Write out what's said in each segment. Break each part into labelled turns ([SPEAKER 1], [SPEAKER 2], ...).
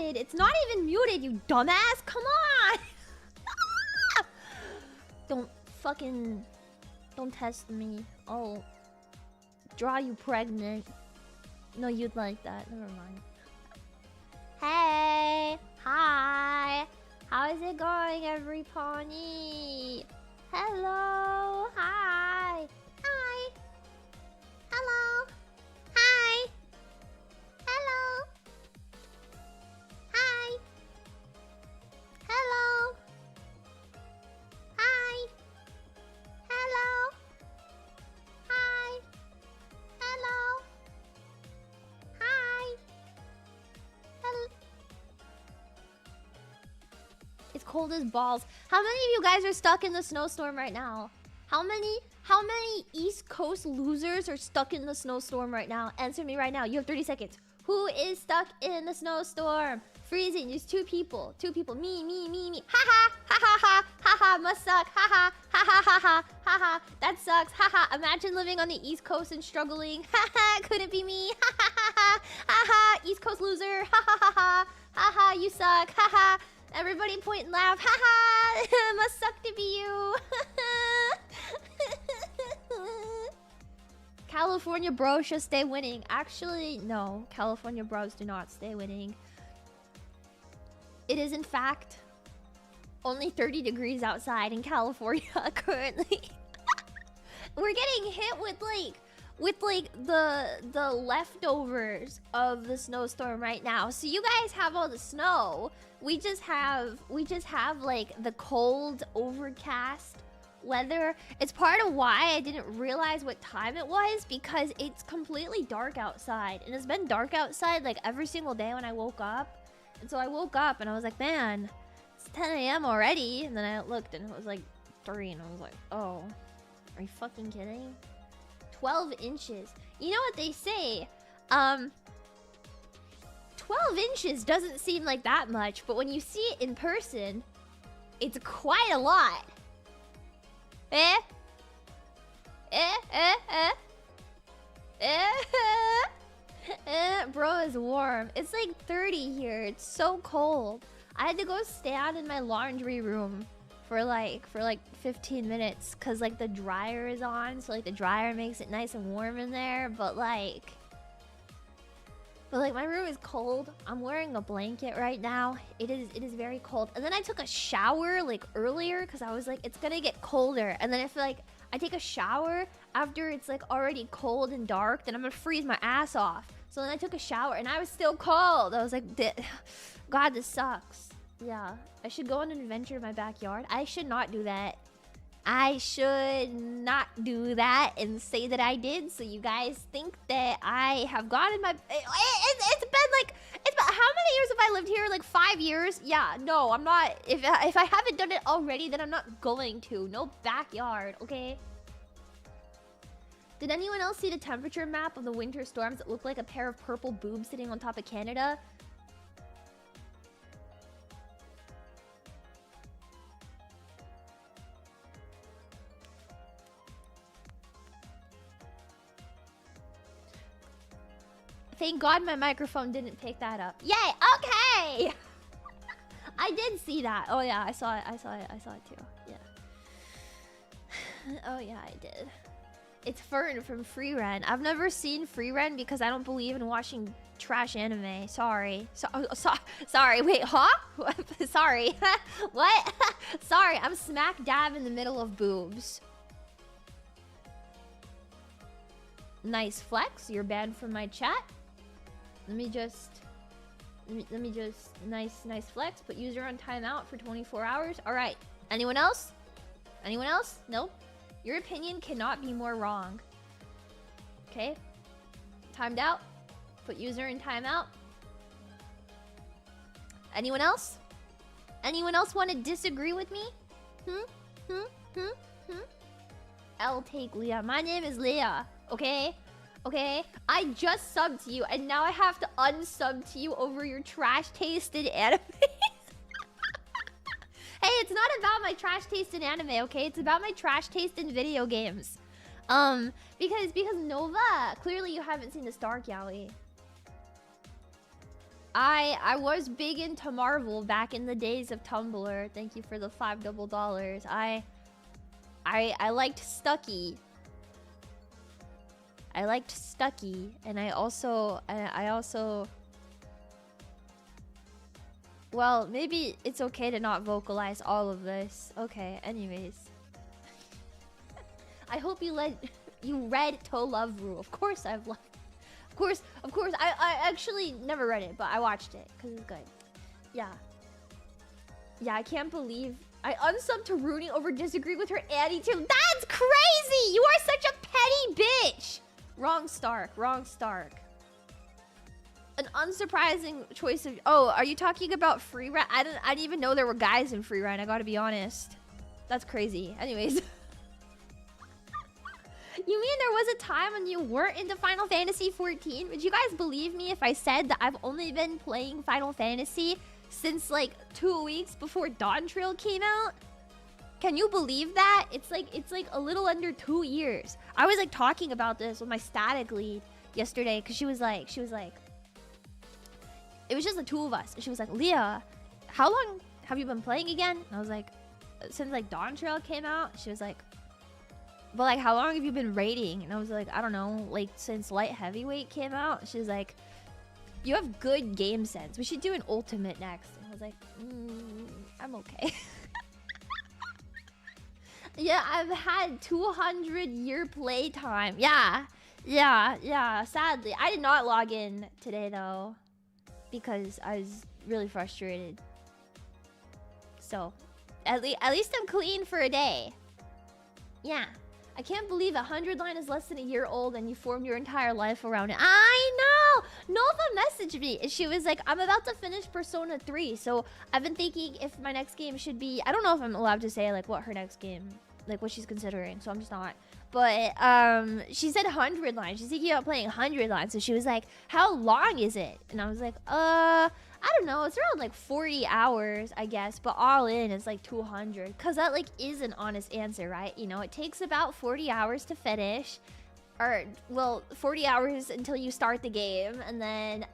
[SPEAKER 1] muted. It's not even muted, you dumbass. Come on. Don't test me. I'll draw you pregnant. No, you'd like that. Never mind. Hey. Hi. How is it going, everybody? Hello. Hi. Hi. Hello. Hi. Hello. Hi. Hello. Hi. Hello. Hi. Hello. Hi. Hello. It's cold as balls. How many of you guys are stuck in the snowstorm right now? How many East Coast losers are stuck in the snowstorm right now? Answer me right now. You have 30 seconds. Who is stuck in the snowstorm? Freezing. There's two people. Me. Ha ha. Ha ha ha. Ha ha. Must suck. Ha ha. Ha ha ha ha. Ha ha. That sucks. Ha ha. Imagine living on the East Coast and struggling. Ha ha. Couldn't be me. Ha ha ha ha. Ha ha. East Coast loser. Ha ha ha ha. Ha ha. You suck. Ha ha. Everybody point and laugh. Ha ha. Must suck to be you. California bros should stay winning. Actually, no. California bros do not stay winning. It is, in fact, only 30 degrees outside in California currently. We're getting hit with the leftovers of the snowstorm right now. So you guys have all the snow. We just have like the cold, overcast weather. It's part of why I didn't realize what time it was, because it's completely dark outside, and it's been dark outside like every single day when I woke up. And so I woke up and I was like, man, it's 10 a.m. already. And then I looked and it was like 3, and I was like, oh, are you fucking kidding? 12 inches. You know what they say? 12 inches doesn't seem like that much, but when you see it in person, it's quite a lot. Bro is warm. It's like 30 here. It's so cold. I had to go stand in my laundry room for like 15 minutes because like the dryer is on, so like the dryer makes it nice and warm in there, but like my room is cold. I'm wearing a blanket right now. It is very cold. And then I took a shower like earlier because I was like, it's gonna get colder. And then I feel like I take a shower after it's like already cold and dark, then I'm gonna freeze my ass off. So then I took a shower and I was still cold. I was like, God, this sucks. Yeah, I should go on an adventure in my backyard. I should not do that. I should not do that and say that I did, so you guys think that I have gotten my... It's been how many years have I lived here? Like 5 years? Yeah, no, I'm not... If I haven't done it already, then I'm not going to. No backyard, okay? Did anyone else see the temperature map of the winter storms that looked like a pair of purple boobs sitting on top of Canada? Thank God my microphone didn't pick that up. Yay! Okay! I did see that. Oh yeah, I saw it too. Yeah. Oh yeah, I did. It's Fern from Free Rent. I've never seen Free Rent because I don't believe in watching trash anime. Sorry. Sorry. Wait, huh? Sorry. What? Sorry, I'm smack dab in the middle of boobs. Nice flex. You're banned from my chat. Let me just nice flex. Put user on timeout for 24 hours. All right. Anyone else? Anyone else? Nope. Your opinion cannot be more wrong. Okay. Timed out. Put user in timeout. Anyone else? Anyone else want to disagree with me? I'll take Leah. My name is Leah. Okay? Okay? I just subbed to you, and now I have to unsub to you over your trash-tasted anime. Hey, it's not about my trash taste in anime, okay? It's about my trash taste in video games. Because Nova, clearly you haven't seen the Stark Yaoi. I was big into Marvel back in the days of Tumblr. Thank you for the $5 double dollars. I liked Stucky. I liked Stucky, and I also well, maybe it's okay to not vocalize all of this. Okay, anyways. I hope you read To Love Rule. Of course I've loved. Of course. I actually never read it, but I watched it because it's good. Yeah. Yeah, I can't believe I unsubbed to Rooney over disagree with her attitude. That's crazy! You are such a petty bitch! Wrong Stark. An unsurprising choice of... Oh, are you talking about Free Rent? I didn't even know there were guys in Free Rent, I gotta be honest. That's crazy. Anyways. You mean there was a time when you weren't into Final Fantasy 14? Would you guys believe me if I said that I've only been playing Final Fantasy since like 2 weeks before Dawn Trail came out? Can you believe that? It's like a little under 2 years. I was like talking about this with my static lead yesterday because she was like, it was just the two of us. And she was like, Leah, how long have you been playing again? And I was like, since like Dawn Trail came out. She was like, but like, how long have you been raiding? And I was like, I don't know, like since Light Heavyweight came out. She's like, you have good game sense. We should do an ultimate next. And I was like, I'm okay. Yeah, I've had 200-year playtime. Yeah. Sadly, I did not log in today though, because I was really frustrated. So, at least I'm clean for a day. Yeah. I can't believe 100 line is less than a year old and you formed your entire life around it. I know! Nova messaged me. She was like, I'm about to finish Persona 3. So I've been thinking if my next game should be... I don't know if I'm allowed to say like what her next game... Like what she's considering. So I'm just not. But she said 100 line. She's thinking about playing 100 line. So she was like, how long is it? And I was like, I don't know. It's around like 40 hours, I guess. But all in, it's like 200. Because that like is an honest answer, right? You know, it takes about 40 hours to finish. Or, well, 40 hours until you start the game. And then,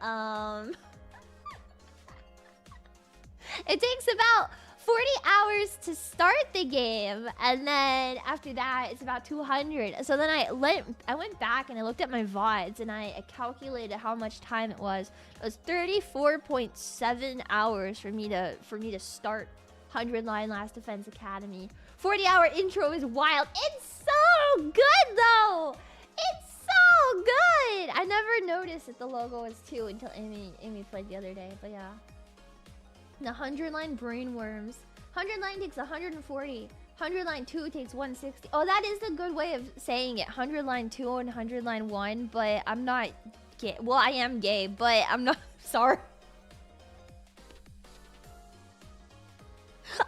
[SPEAKER 1] it takes about 40 hours to start the game, and then after that it's about 200. So then I went back and I looked at my VODs and I calculated how much time it was. It was 34.7 hours for me to start 100 Line Last Defense Academy. 40-hour intro is wild. It's so good though. It's so good. I never noticed that the logo was 2 until Amy played the other day, but yeah. The 100 line brainworms. 100 line takes 140. 100 line 2 takes 160. Oh, that is a good way of saying it. 100 line 2 and 100 line 1, but I'm not gay. Well, I am gay, but I'm not. Sorry.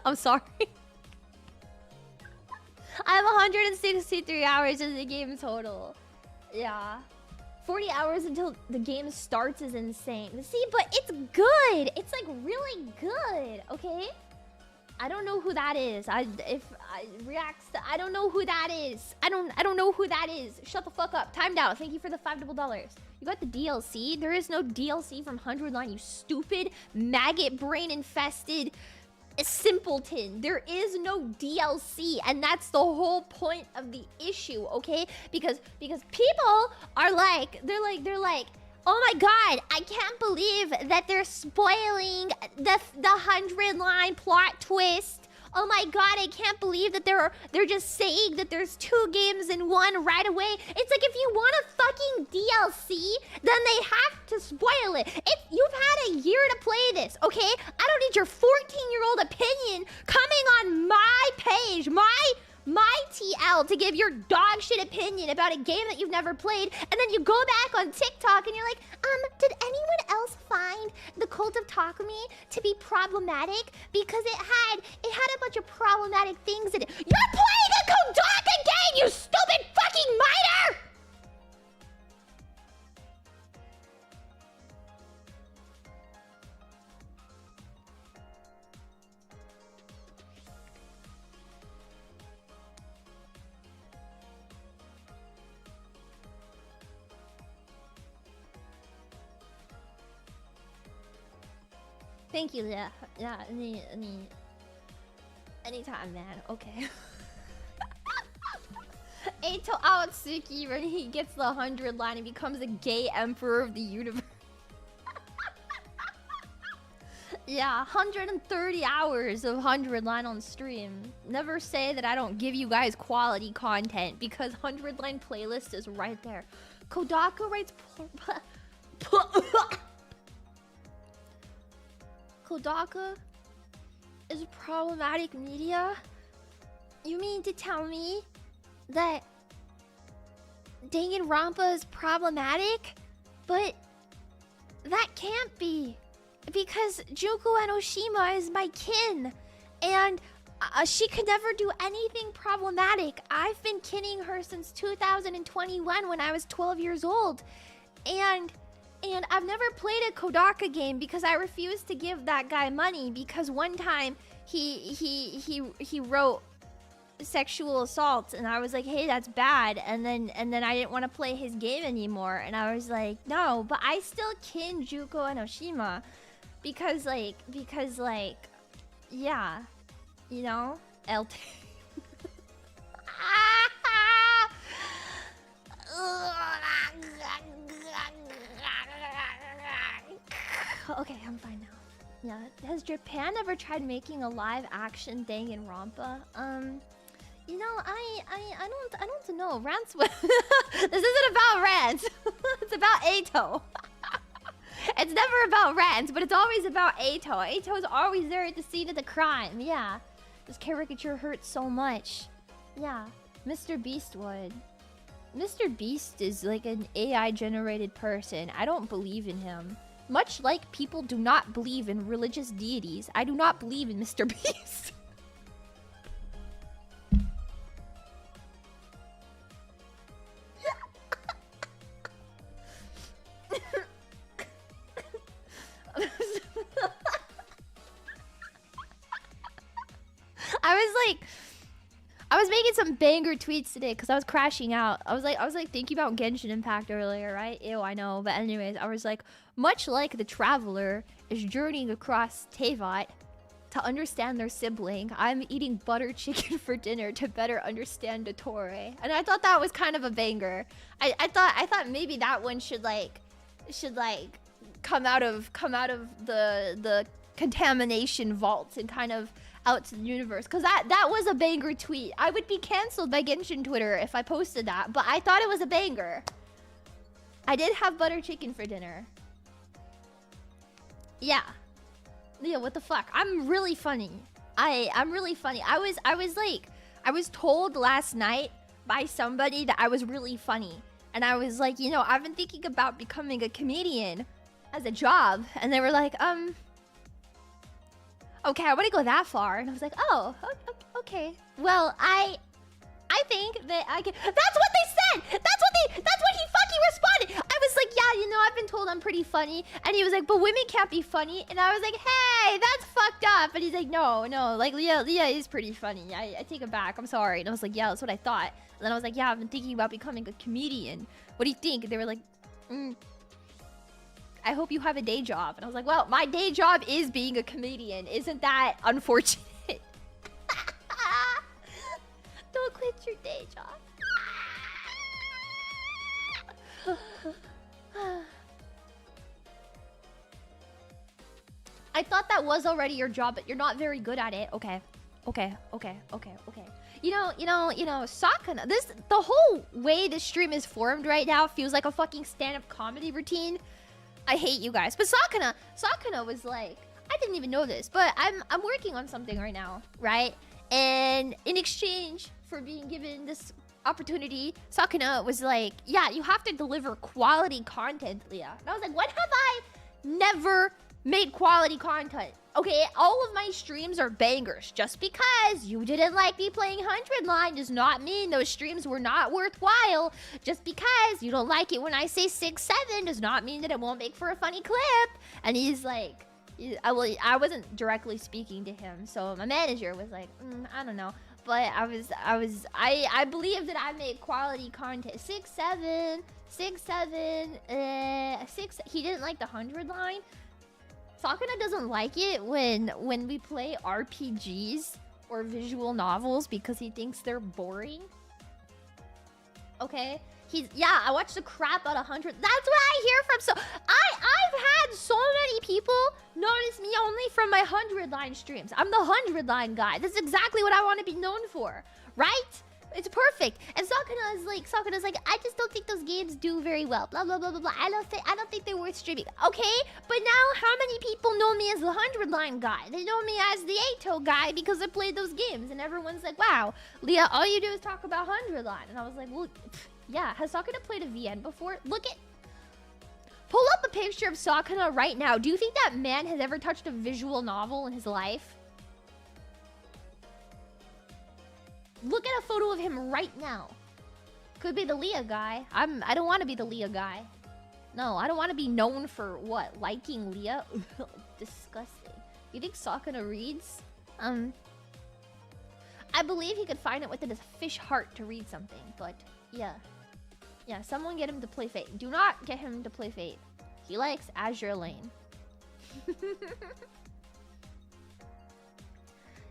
[SPEAKER 1] I'm sorry. I have 163 hours in the game total. Yeah. 40 hours until the game starts is insane. See, but it's good. It's like really good, okay? I don't know who that is. I don't know who that is. I don't know who that is. Shut the fuck up. Timed out. Thank you for the $5 double dollars. You got the DLC? There is no DLC from 100 Line, you stupid maggot brain infested simpleton. There is no DLC, and that's the whole point of the issue, okay? Because people are like, they're like, oh my god, I can't believe that they're spoiling the 100 line plot twist. Oh my god, I can't believe that they're just saying that there's 2 games in one right away. It's like, if you want a fucking DLC, then they have to spoil it. You've had a year to play this, okay? I don't need your 14-year-old opinion coming on my page, my TL, to give your dog shit opinion about a game that you've never played, and then you go back on TikTok and you're like, did anyone else find the Cult of Takumi to be problematic? Because it had a bunch of problematic things in it. You're playing a Kodaka game, you stupid fucking miner! Thank you, Lia. Yeah, anytime, man. Okay. Eito Aotsuki, when he gets the 100 line, he becomes a gay emperor of the universe. Yeah, 130 hours of 100 line on stream. Never say that I don't give you guys quality content, because 100 line playlist is right there. Kodaka writes... Kodaka is problematic media? You mean to tell me that Danganronpa is problematic? But that can't be, because Junko Enoshima is my kin, and she could never do anything problematic. I've been kinning her since 2021 when I was 12 years old, and I've never played a Kodaka game because I refused to give that guy money, because one time he wrote sexual assault and I was like, hey, that's bad, and then I didn't want to play his game anymore, and I was like, no, but I still kin Junko Enoshima because yeah, you know, LT. Okay, I'm fine now. Yeah, has Japan ever tried making a live action Danganronpa? You know, I don't know. Rants. This isn't about rants. It's about Eito. It's never about rants, but it's always about Eito. Eito's always there at the scene of the crime. Yeah, this caricature hurts so much. Yeah, MrBeast would. MrBeast is like an AI generated person. I don't believe in him. Much like people do not believe in religious deities, I do not believe in MrBeast. I was making some banger tweets today because I was crashing out. I was like thinking about Genshin Impact earlier, right? Ew, I know. But anyways, I was like, much like the traveler is journeying across Teyvat to understand their sibling, I'm eating butter chicken for dinner to better understand Dottore. And I thought that was kind of a banger. I thought maybe that one should come out of the contamination vaults and kind of out to the universe, because that was a banger tweet. I would be canceled by Genshin Twitter if I posted that, but I thought it was a banger. I did have butter chicken for dinner. Yeah, what the fuck? I'm really funny. I'm really funny. I was told last night by somebody that I was really funny, and I was like, you know, I've been thinking about becoming a comedian as a job, and they were like, okay, I wouldn't go that far. And I was like, oh, okay. Well, I think that I can... That's what they said! That's what he fucking responded! I was like, yeah, you know, I've been told I'm pretty funny. And he was like, but women can't be funny. And I was like, hey, that's fucked up. And he's like, no, like, Lia is pretty funny. I take it back. I'm sorry. And I was like, yeah, that's what I thought. And then I was like, yeah, I've been thinking about becoming a comedian. What do you think? And they were like, I hope you have a day job. And I was like, well, my day job is being a comedian. Isn't that unfortunate? Don't quit your day job. I thought that was already your job, but you're not very good at it. Okay. You know, Sakana, the whole way this stream is formed right now feels like a fucking stand-up comedy routine. I hate you guys. But Sakana was like, I didn't even know this, but I'm working on something right now, right? And in exchange for being given this opportunity, Sakana was like, yeah, you have to deliver quality content, Lia. And I was like, when have I never made quality content? Okay, all of my streams are bangers. Just because you didn't like me playing 100 line does not mean those streams were not worthwhile. Just because you don't like it when I say 6-7 does not mean that it won't make for a funny clip. And he's like, I wasn't directly speaking to him, so my manager was like, I don't know. But I believe that I made quality content. 6-7, 6-7, 6. He didn't like the 100 line. Sakuna doesn't like it when we play RPGs or visual novels because he thinks they're boring. Okay? Yeah, I watched the crap out of 100. That's what I hear from I've had so many people notice me only from my 100-line streams. I'm the 100-line guy. This is exactly what I want to be known for, right? It's perfect. And Sakuna's like, I just don't think those games do very well. Blah blah blah blah blah. I don't think they're worth streaming. Okay, but now how many people know me as the 100-line guy? They know me as the 8-toe guy because I played those games, and everyone's like, wow, Lia, all you do is talk about 100-line. And I was like, well, yeah. Has Sakuna played a VN before? Pull up a picture of Sakuna right now. Do you think that man has ever touched a visual novel in his life? Look at a photo of him right now. Could be the Lia guy. I don't want to be the Lia guy. No, I don't want to be known for what? Liking Lia? Disgusting. You think Sakuna reads? I believe he could find it within his fish heart to read something, but yeah. Yeah, someone get him to play Fate. Do not get him to play Fate. He likes Azure Lane.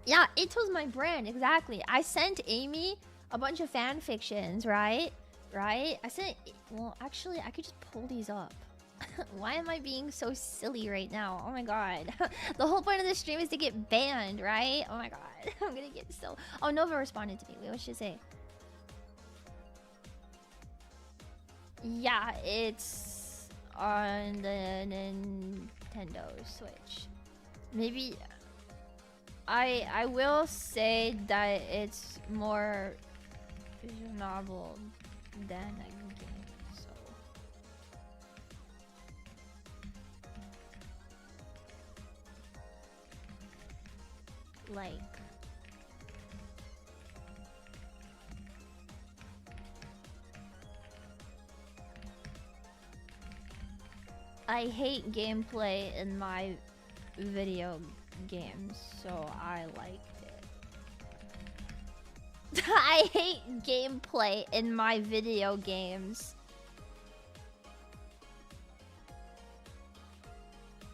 [SPEAKER 1] Yeah, Ito's my brand, exactly. I sent Amy a bunch of fan fictions, right? I sent... Well, actually, I could just pull these up. Why am I being so silly right now? Oh my god. The whole point of this stream is to get banned, right? Oh my god. I'm gonna get so... Oh, Nova responded to me. Wait, what should I say? Yeah, it's on the Nintendo Switch. Maybe... I will say that it's more visual novel than a game, so... Like... I hate gameplay in my video games, so I liked it. I hate gameplay in my video games.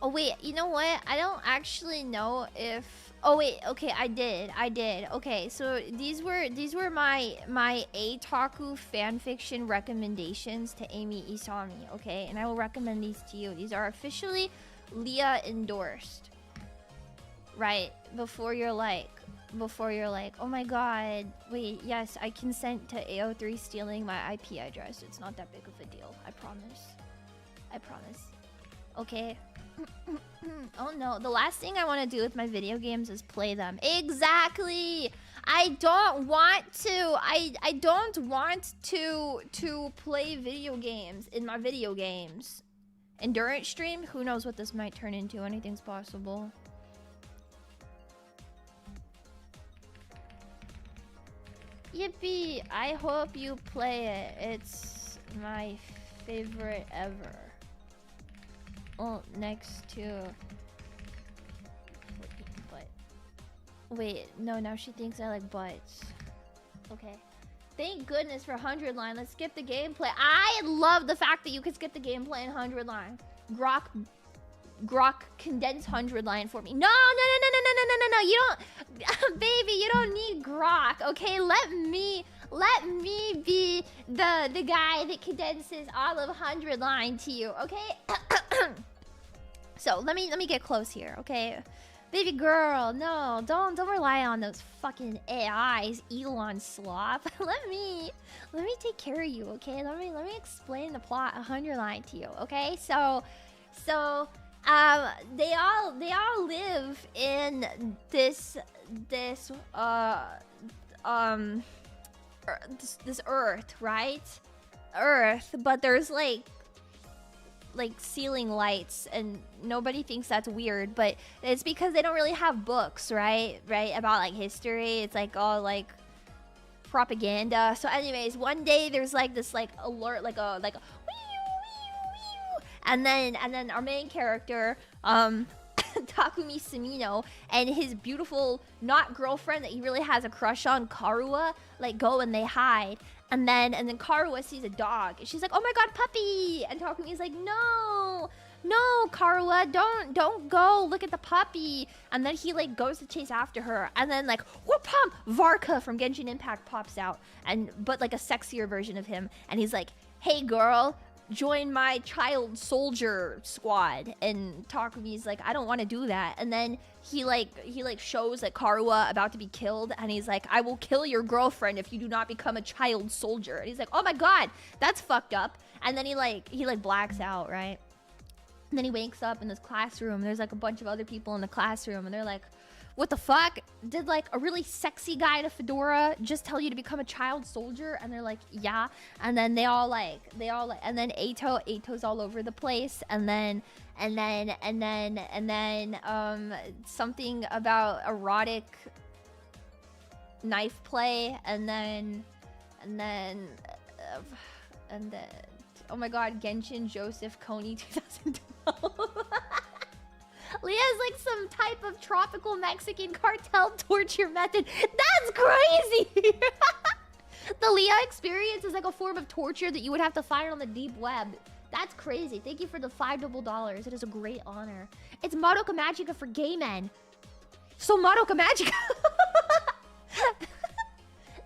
[SPEAKER 1] Oh wait, you know what? I don't actually know if... Oh wait, okay, I did. Okay, so these were my Eitaku fanfiction recommendations to Amy Isami, okay? And I will recommend these to you. These are officially Lia endorsed. Right, before you're like, oh my god, wait, yes, I consent to AO3 stealing my IP address. It's not that big of a deal, I promise. Okay. Oh no, the last thing I want to do with my video games is play them. Exactly! I don't want to play video games in my video games. Endurance stream? Who knows what this might turn into? Anything's possible. Yippee! I hope you play it. It's my favorite ever. Well, next to... But... Wait, no, now she thinks I like butts. Okay. Thank goodness for 100 line. Let's skip the gameplay. I love the fact that you can skip the gameplay in 100 line. Grok condense 100 line for me. No. You don't, baby. You don't need Grok. Okay, let me be the guy that condenses all of 100 line to you. Okay. So let me get close here. Okay, baby girl. No, don't rely on those fucking AIs, Elon slop. let me take care of you. Okay, let me explain the plot 100 line to you. Okay, so they all live in this Earth, right? Earth, but there's like ceiling lights, and nobody thinks that's weird, but it's because they don't really have books, right, about like history. It's like all like propaganda. So anyways, one day there's like this like alert, like a and then our main character, Takumi Sumino, and his beautiful not girlfriend that he really has a crush on, Karuwa, like go and they hide. And then Karuwa sees a dog and she's like, oh my god, puppy! And Takumi's like, no, no, Karua, don't go. Look at the puppy. And then he like goes to chase after her, and then like whoop-pum, Varka from Genshin Impact pops out, but like a sexier version of him, and he's like, hey girl, join my child soldier squad. And Takumi's like, I don't want to do that. And then he shows like Karua about to be killed, and he's like, I will kill your girlfriend if you do not become a child soldier. And he's like, oh my god, that's fucked up. And then he blacks out, right? And then he wakes up in this classroom. There's like a bunch of other people in the classroom, and they're like, what the fuck? Did like a really sexy guy in a fedora just tell you to become a child soldier? And they're like, yeah. And then they all like, and then Ato's all over the place. And then something about erotic knife play. And then, oh my god, Genshin Joseph Kony 2012. Lia's like some type of tropical Mexican cartel torture method. That's crazy! The Lia experience is like a form of torture that you would have to find on the deep web. That's crazy. Thank you for the $5. It is a great honor. It's Madoka Magica for gay men. So Madoka Magica.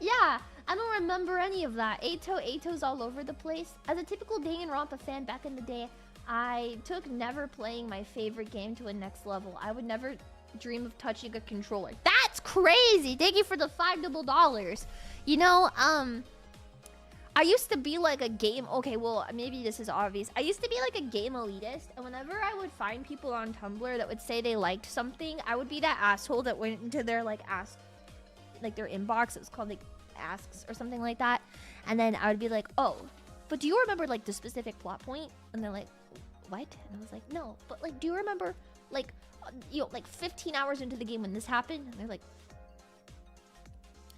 [SPEAKER 1] Yeah, I don't remember any of that. Ato's all over the place. As a typical Danganronpa fan back in the day, I took never playing my favorite game to a next level. I would never dream of touching a controller. That's crazy! Thank you for the $5. You know, I used to be like a game... Okay, well, maybe this is obvious. I used to be like a game elitist, and whenever I would find people on Tumblr that would say they liked something, I would be that asshole that went into their, like, their inbox. It was called, like, asks or something like that. And then I would be like, oh, but do you remember, like, the specific plot point? And they're like, what? And I was like, no, but like, do you remember like, you know, like 15 hours into the game when this happened? And they're like,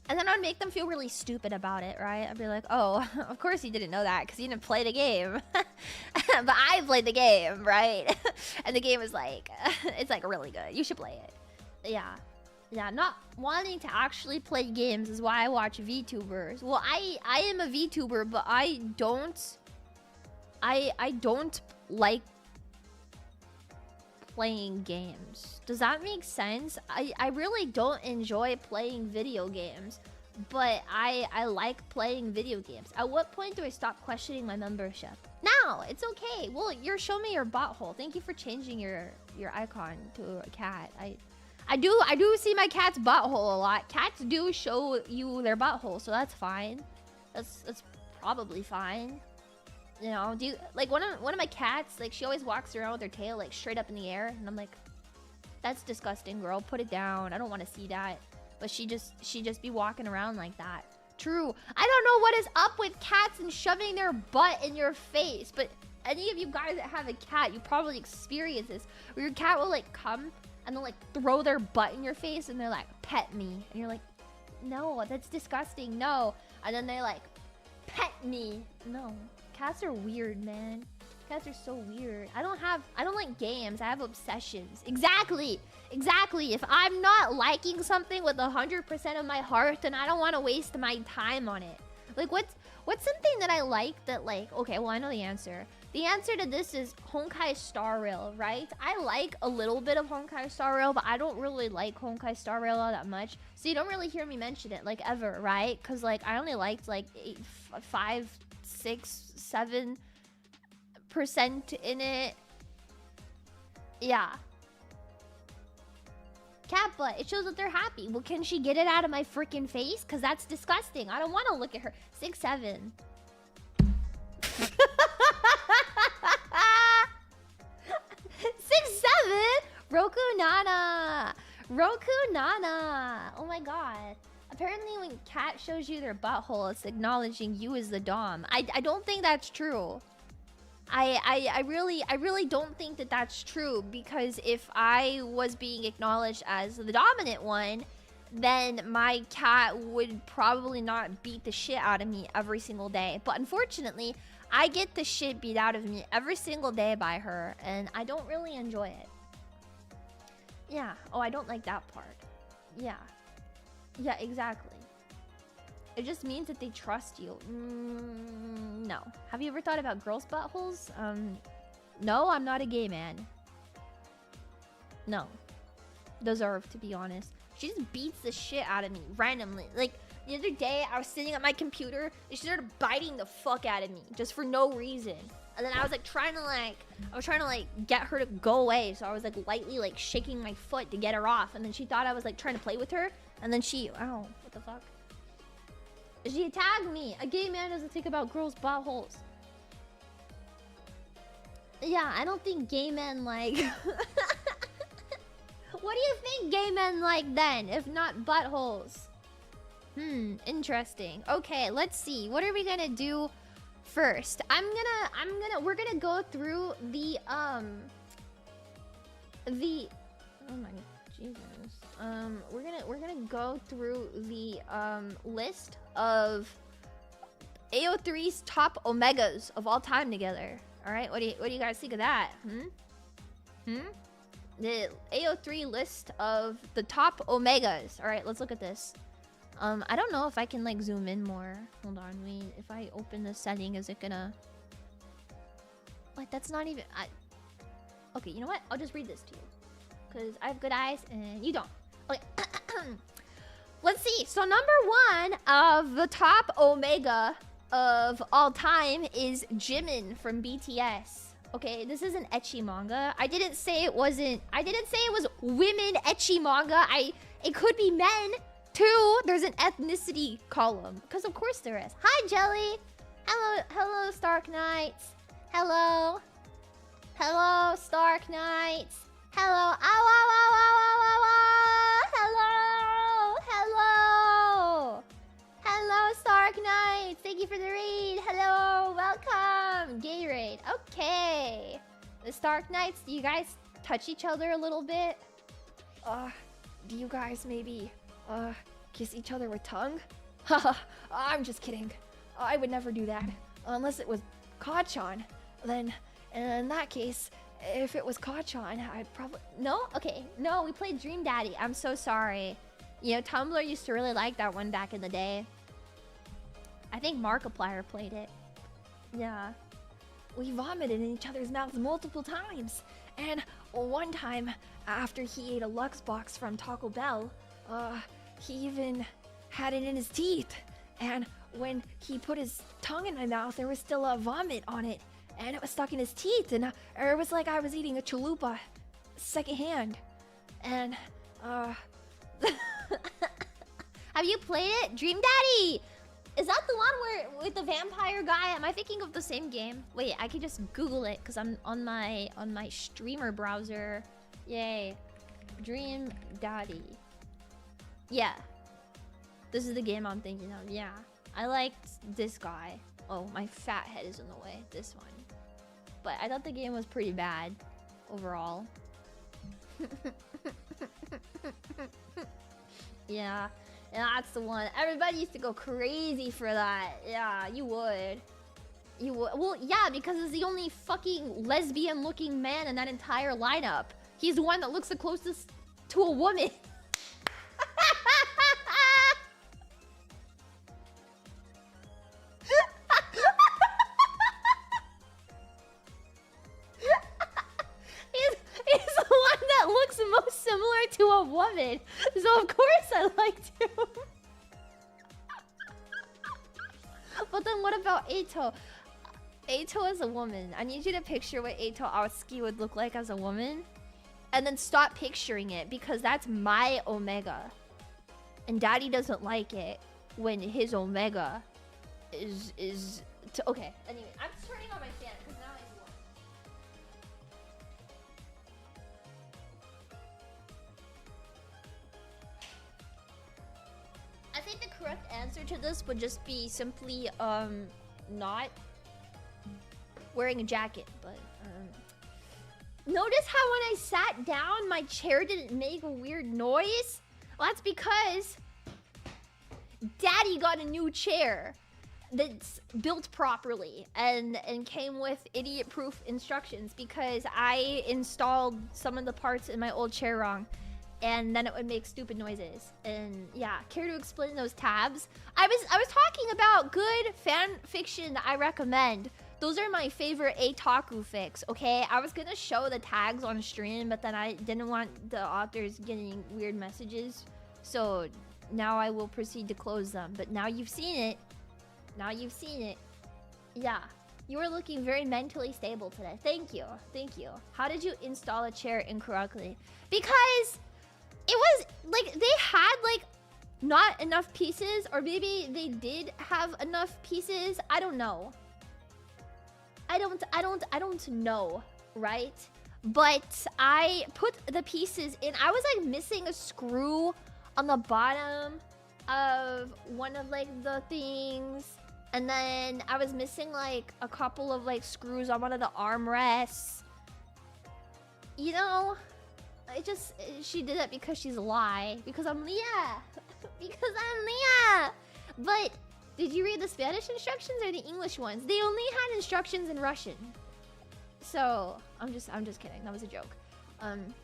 [SPEAKER 1] and then I'd make them feel really stupid about it, right? I'd be like, oh, of course you didn't know that because you didn't play the game. But I played the game, right? And the game is like, it's like really good. You should play it. Yeah. Yeah, not wanting to actually play games is why I watch VTubers. Well, I am a VTuber, but I don't like playing games. Does that make sense? I really don't enjoy playing video games, but I like playing video games. At what point do I stop questioning my membership? Now, it's okay. Well, you're showing me your butthole. Thank you for changing your icon to a cat. I do see my cat's butthole a lot. Cats do show you their butthole, so that's fine. That's probably fine. You know, like one of my cats, like she always walks around with her tail like straight up in the air, and I'm like, that's disgusting, girl. Put it down. I don't want to see that. But she just be walking around like that. True. I don't know what is up with cats and shoving their butt in your face, but any of you guys that have a cat, you probably experience this, where your cat will like come and they'll like throw their butt in your face and they're like, pet me, and you're like, no, that's disgusting, no. And then they like, pet me. No. Cats are weird, man. Cats are so weird. I don't like games. I have obsessions. Exactly. If I'm not liking something with 100% of my heart, then I don't want to waste my time on it. Like, what's something that I like that, like, okay, well, I know the answer. The answer to this is Honkai Star Rail, right? I like a little bit of Honkai Star Rail, but I don't really like Honkai Star Rail all that much. So you don't really hear me mention it, like, ever, right? Because, like, I only liked, like, 5, 6, 7% in it. Yeah. Cat butt. It shows that they're happy. Well, can she get it out of my freaking face? Because that's disgusting. I don't want to look at her. 6, 7. 6, 7? Roku Nana. Oh my god. Apparently when cat shows you their butthole, it's acknowledging you as the dom. I don't think that's true. I really don't think that that's true, because if I was being acknowledged as the dominant one, then my cat would probably not beat the shit out of me every single day. But unfortunately, I get the shit beat out of me every single day by her, and I don't really enjoy it. Yeah. Oh, I don't like that part. Yeah. Yeah, exactly. It just means that they trust you. No. Have you ever thought about girls' buttholes? No, I'm not a gay man. No. Deserve, to be honest. She just beats the shit out of me randomly. Like, the other day, I was sitting at my computer, and she started biting the fuck out of me, just for no reason. And then I was like trying to get her to go away. So I was like lightly like shaking my foot to get her off. And then she thought I was like trying to play with her. And then she, ow, what the fuck? She tagged me. A gay man doesn't think about girls' buttholes. Yeah, I don't think gay men like... What do you think gay men like then, if not buttholes? Interesting. Okay, let's see. What are we gonna do first? We're gonna go through the, oh my Jesus. We're gonna go through the, list of AO3's top omegas of all time together. Alright, what do you guys think of that? The AO3 list of the top omegas. Alright, let's look at this. I don't know if I can like zoom in more. Hold on, wait. If I open the setting, is it gonna... Like, that's not even... Okay, you know what? I'll just read this to you. Because I have good eyes and you don't. Okay. Let's see. So number 1 of the top omega of all time is Jimin from BTS. Okay, this is an ecchi manga. I didn't say it was women ecchi manga. It could be men too. There's an ethnicity column. Because of course there is. Hi, Jelly. Hello, Stark Knights. Hello, Stark Knights. Hello. Hello, Stark Knights. Thank you for the raid. Hello, welcome. Gay raid. Okay. The Stark Knights, do you guys touch each other a little bit? Do you guys maybe, kiss each other with tongue? Haha, I'm just kidding. I would never do that. Unless it was Kachan. Then, in that case, if it was Kachan, I'd probably... No? Okay. No, we played Dream Daddy. I'm so sorry. You know, Tumblr used to really like that one back in the day. I think Markiplier played it. Yeah. We vomited in each other's mouths multiple times. And one time, after he ate a Lux box from Taco Bell, he even had it in his teeth. And when he put his tongue in my mouth, there was still a vomit on it. And it was stuck in his teeth. And it was like I was eating a chalupa secondhand. And, Have you played it? Dream Daddy! Is that the one where with the vampire guy? Am I thinking of the same game? Wait, I can just Google it because I'm on my streamer browser. Yay. Dream Daddy. Yeah. This is the game I'm thinking of. Yeah. I liked this guy. Oh, my fat head is in the way. This one. But I thought the game was pretty bad overall. Yeah. Yeah, that's the one. Everybody used to go crazy for that. Yeah, you would. You would. Well, yeah, because it's the only fucking lesbian-looking man in that entire lineup. He's the one that looks the closest to a woman. He's the one that looks most similar to a woman. So of course I liked him. But then what about Eito? Eito is a woman. I need you to picture what Eito Aosuki would look like as a woman. And then stop picturing it because that's my omega. And Daddy doesn't like it when his omega is okay, anyway, I'm turning on my fan because now it's warm. I think the correct answer to this would just be simply not wearing a jacket, but notice how when I sat down my chair didn't make a weird noise? Well, that's because Daddy got a new chair that's built properly and came with idiot-proof instructions because I installed some of the parts in my old chair wrong. And then it would make stupid noises. And yeah, care to explain those tabs? I was talking about good fan fiction that I recommend. Those are my favorite otaku fics, okay? I was gonna show the tags on stream, but then I didn't want the authors getting weird messages. So now I will proceed to close them. But now you've seen it. Now you've seen it. Yeah. You are looking very mentally stable today. Thank you. Thank you. How did you install a chair incorrectly? Because it was like they had like not enough pieces, or maybe they did have enough pieces. I don't know. I don't know, right? But I put the pieces in. I was like missing a screw on the bottom of one of like the things. And then I was missing like a couple of like screws on one of the armrests. You know, she did it because she's a lie. Because I'm Lia. Because I'm Lia. But did you read the Spanish instructions or the English ones? They only had instructions in Russian. So I'm just kidding. That was a joke. I'm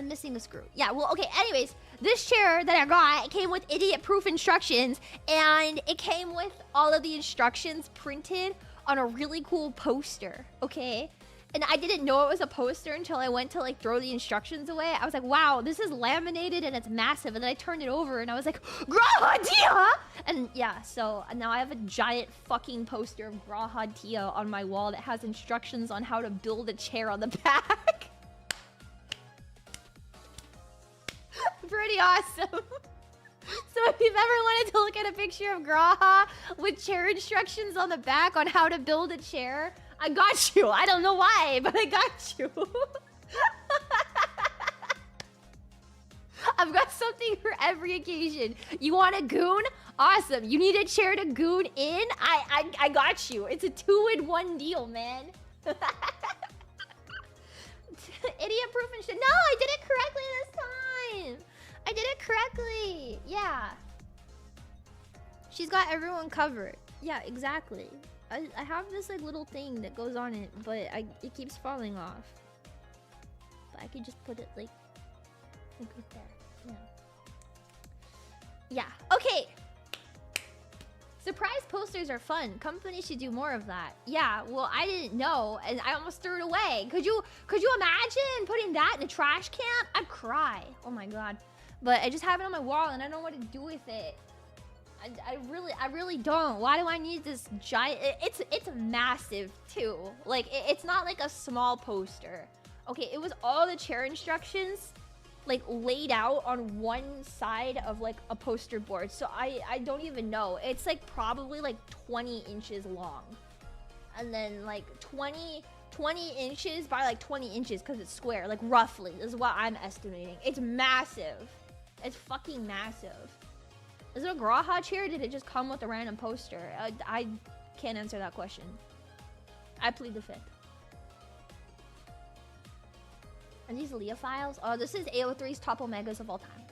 [SPEAKER 1] missing a screw. Yeah, well, okay, anyways, this chair that I got came with idiot-proof instructions, and it came with all of the instructions printed on a really cool poster, okay? And I didn't know it was a poster until I went to, like, throw the instructions away. I was like, wow, this is laminated and it's massive. And then I turned it over and I was like, Graha Tia! And yeah, so now I have a giant fucking poster of Graha Tia on my wall that has instructions on how to build a chair on the back. Pretty awesome. So if you've ever wanted to look at a picture of Graha with chair instructions on the back on how to build a chair, I got you. I don't know why, but I got you. I've got something for every occasion. You want a goon? Awesome. You need a chair to goon in? I got you. It's a 2-in-1 deal, man. Idiot-proof and shit. No, I did it correctly this time. I did it correctly. Yeah. She's got everyone covered. Yeah, exactly. I have this like little thing that goes on it, but it keeps falling off. But I could just put it like right there. Yeah. Yeah. Okay. Surprise posters are fun. Companies should do more of that. Yeah, well, I didn't know, and I almost threw it away. Could you imagine putting that in a trash can? I'd cry. Oh my god. But I just have it on my wall, and I don't know what to do with it. I really don't. Why do I need this giant? It's massive too. Like it's not like a small poster. Okay, it was all the chair instructions like laid out on one side of like a poster board. So I don't even know. It's like probably like 20 inches long. And then like 20 inches by like 20 inches because it's square. Like roughly is what I'm estimating. It's massive. It's fucking massive. Is it a Graha chair or did it just come with a random poster? I can't answer that question. I plead the fifth. Are these Lia files? Oh, this is AO3's top omegas of all time.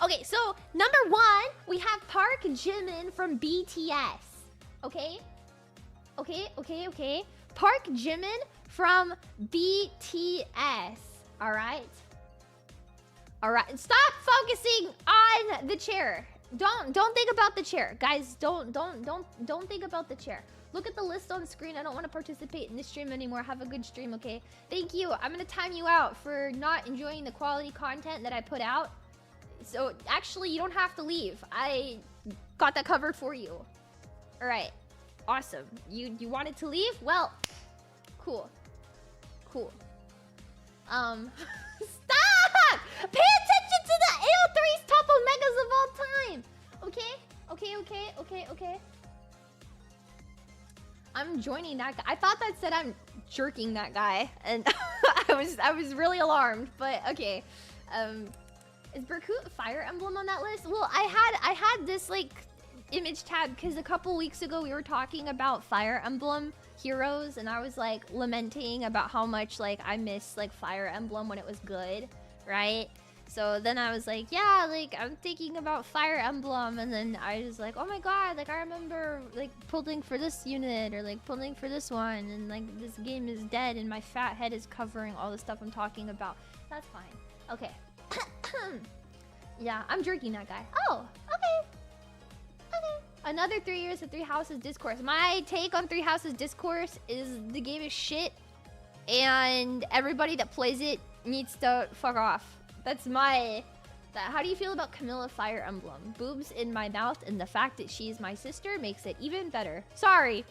[SPEAKER 1] Okay, so number 1, we have Park Jimin from BTS. Okay? Okay. Park Jimin from BTS. Alright? Alright, stop focusing on the chair. Don't think about the chair. Guys, don't think about the chair. Look at the list on screen. I don't want to participate in this stream anymore. Have a good stream, okay? Thank you. I'm gonna time you out for not enjoying the quality content that I put out. So actually, you don't have to leave. I got that covered for you. Alright. Awesome. You wanted to leave? Well, cool. Stop! Pay attention to the AO3's top omegas of all time! Okay. I'm joining that guy. I thought that said I'm jerking that guy. And I was really alarmed, but okay. Is Berkut Fire Emblem on that list? Well, I had this like image tab because a couple weeks ago we were talking about Fire Emblem heroes and I was like lamenting about how much like I miss like Fire Emblem when it was good, right? So then I was like, yeah, like I'm thinking about Fire Emblem, and then I was like, oh my god, like I remember like pulling for this unit or like pulling for this one, and like this game is dead and my fat head is covering all the stuff I'm talking about. That's fine. Okay. Yeah, I'm jerking that guy. Oh, okay. Another 3 years of Three Houses Discourse. My take on Three Houses Discourse is the game is shit, and everybody that plays it needs to fuck off. That's my... How do you feel about Camilla Fire Emblem? Boobs in my mouth, and the fact that she's my sister makes it even better. Sorry.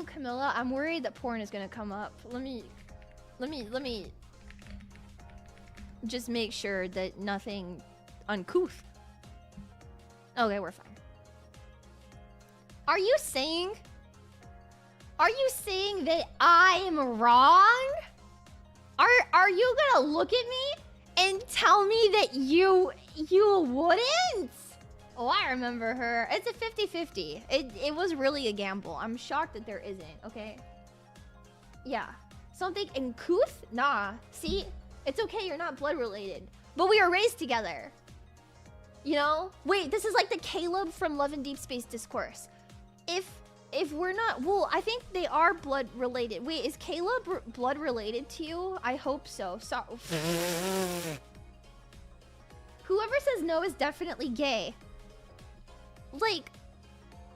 [SPEAKER 1] Camilla, I'm worried that porn is gonna come up. Let me just make sure that nothing uncouth. Okay, we're fine. Are you saying that I'm wrong? Are you gonna look at me and tell me that you wouldn't? Oh, I remember her. It's a 50-50. It was really a gamble. I'm shocked that there isn't, okay? Yeah. Something uncouth? Nah. See? It's okay, you're not blood related. But we were raised together. You know? Wait, this is like the Caleb from Love and Deep Space Discourse. If we're not... Well, I think they are blood related. Wait, is Caleb blood related to you? I hope so. Whoever says no is definitely gay. Like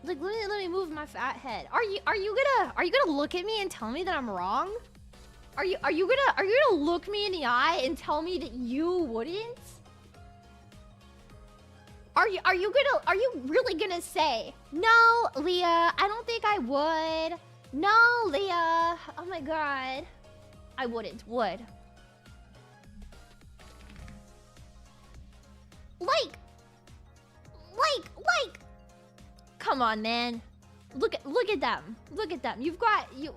[SPEAKER 1] let me move my fat head. Are you gonna look at me and tell me that I'm wrong? Are you gonna look me in the eye and tell me that you wouldn't? Are you really gonna say no, Leah? I don't think I would. No, Leah. Oh my god, I wouldn't. Would. Like. Come on, man. Look at them. Look at them.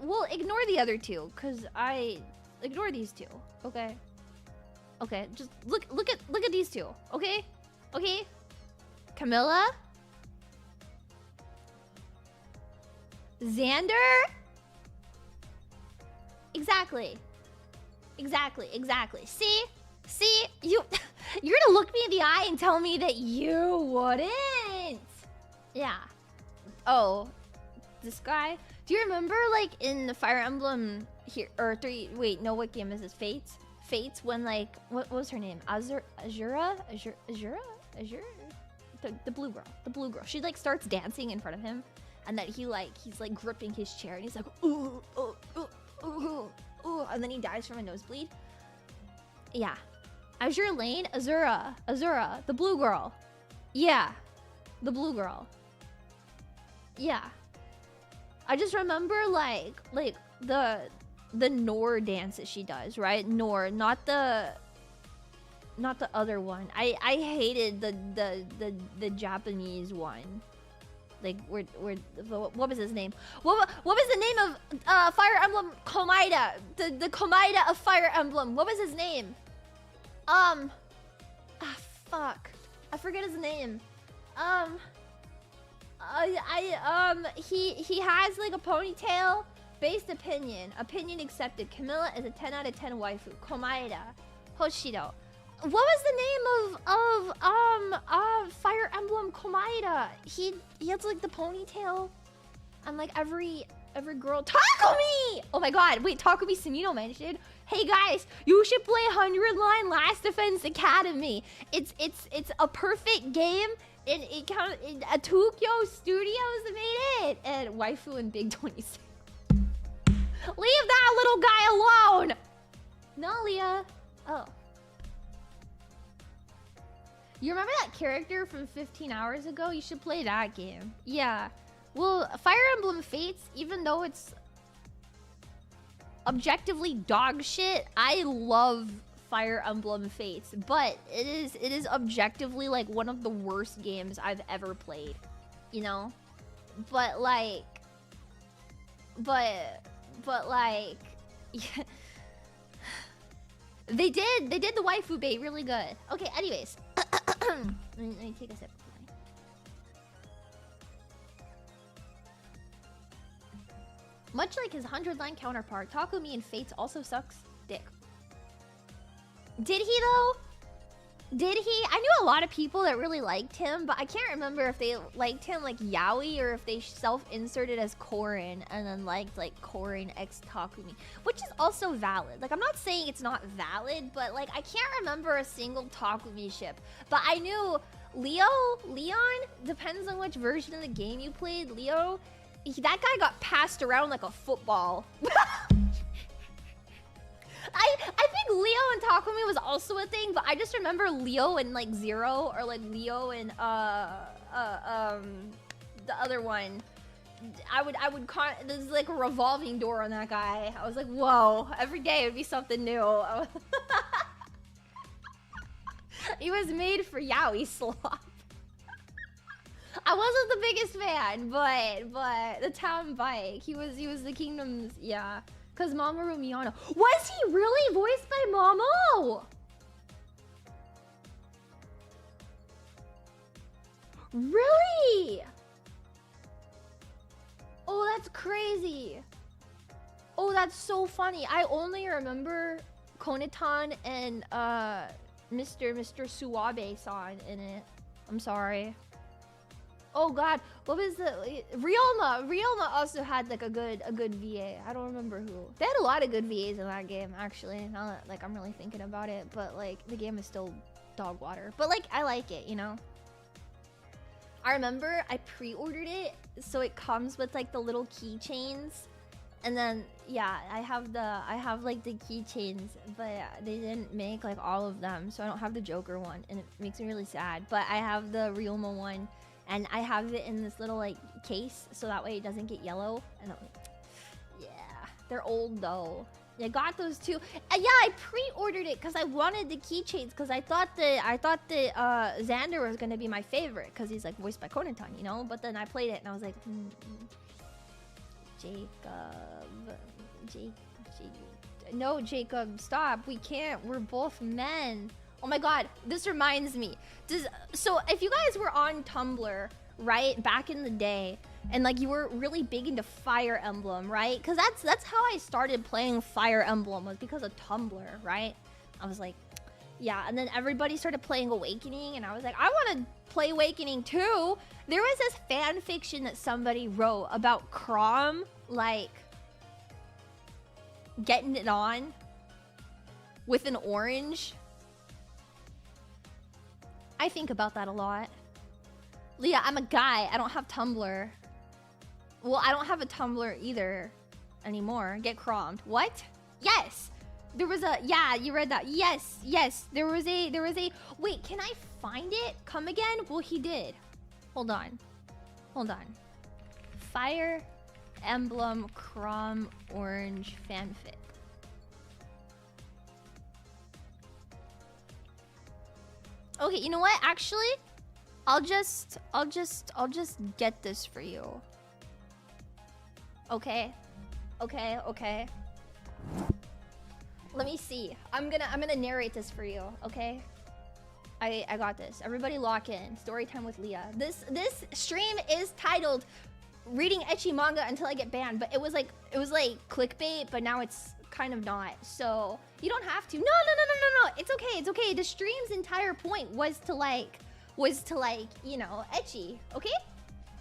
[SPEAKER 1] Well, ignore the other two, cause I ignore these two. Okay. Okay. Just look at these two. Okay. Okay. Camilla. Xander. Exactly. See, you're gonna look me in the eye and tell me that you wouldn't. Yeah. Oh, this guy. Do you remember, like, in the Fire Emblem here or 3? Wait, no. What game is this? Fates. When, like, what was her name? Azura. The blue girl. The blue girl. She like starts dancing in front of him, and then he's like gripping his chair, and he's like ooh, ooh, ooh, ooh, ooh, and then he dies from a nosebleed. Yeah. Azure Lane, Azura, the blue girl. Yeah, the blue girl. Yeah. I just remember like the Nor dance that she does, right? Nor, not the other one. I hated the Japanese one. Like what was his name? What was the name of Fire Emblem Komaida? The Komaida of Fire Emblem. What was his name? Fuck. I forget his name. He has like a ponytail. Based opinion. Opinion accepted. Camilla is a 10 out of 10 waifu. Komaida. Hoshido. What was the name of Fire Emblem Komaida? He has like the ponytail. And like every girl. Takumi! Oh my god, wait, Takumi Sunino mentioned. Hey guys, you should play 100 Line Last Defense Academy. It's a perfect game. Tokyo Studios made it. And waifu and Big 26. Leave that little guy alone! No, Leah. Oh. You remember that character from 15 hours ago? You should play that game. Yeah. Well, Fire Emblem Fates, even though it's objectively dog shit, I love Fire Emblem Fates, but it is objectively like one of the worst games I've ever played, you know? But like but like, yeah. They did the waifu bait really good. Okay, anyways. let me take a sip. Much like his 100-line counterpart, Takumi in Fates also sucks dick. Did he though? Did he? I knew a lot of people that really liked him, but I can't remember if they liked him like yaoi or if they self-inserted as Korin and then liked like Korin x Takumi, which is also valid. Like, I'm not saying it's not valid, but like I can't remember a single Takumi ship. But I knew Leon, depends on which version of the game you played, that guy got passed around like a football. I think Leo and Takumi was also a thing, but I just remember Leo and like Zero, or like Leo and the other one. There's like a revolving door on that guy. I was like, whoa, every day it would be something new. He was made for yaoi slop. I wasn't the biggest fan, but the town bike, he was the kingdom's, yeah. Cause Mamoru Miyano. Was he really voiced by Mamo? Really? Oh, that's crazy. Oh, that's so funny. I only remember Konetan and Mr. Suwabe-san in it. I'm sorry. Oh god, what was the Ryoma? Ryoma also had like a good VA. I don't remember who. They had a lot of good VAs in that game, actually. Now that like I'm really thinking about it, but like the game is still dog water. But like I like it, you know. I remember I pre-ordered it, so it comes with like the little keychains, and then yeah, I have like the keychains, but they didn't make like all of them, so I don't have the Joker one, and it makes me really sad. But I have the Ryoma one. And I have it in this little like case, so that way it doesn't get yellow. And yeah, they're old though. I got those too. Yeah, I pre-ordered it because I wanted the keychains because I thought that Xander was gonna be my favorite because he's like voiced by Konetan, you know. But then I played it and I was like, no, Jacob, stop. We can't. We're both men. Oh my god, this reminds me. So if you guys were on Tumblr, right, back in the day, and like you were really big into Fire Emblem, right? Because that's how I started playing Fire Emblem, was because of Tumblr, right? I was like, yeah, and then everybody started playing Awakening, and I was like, I want to play Awakening too. There was this fan fiction that somebody wrote about Crom, like, getting it on with an orange. I think about that a lot. Leah, I'm a guy. I don't have Tumblr. Well, I don't have a Tumblr either anymore. Get crommed. What? Yes. There was a... Yeah, you read that. Yes, yes. There was a... Wait, can I find it? Come again? Well, he did. Hold on. Hold on. Fire Emblem Crom Orange fanfic. Okay, you know what? Actually, I'll just get this for you. Okay. Okay, okay. Let me see. I'm gonna narrate this for you, okay? I got this. Everybody lock in. Story time with Leah. This stream is titled Reading Ecchi Manga Until I Get Banned, but it was like clickbait, but now it's kind of not. So you don't have to. No. It's okay. It's okay. The stream's entire point was to like, you know, ecchi. Okay?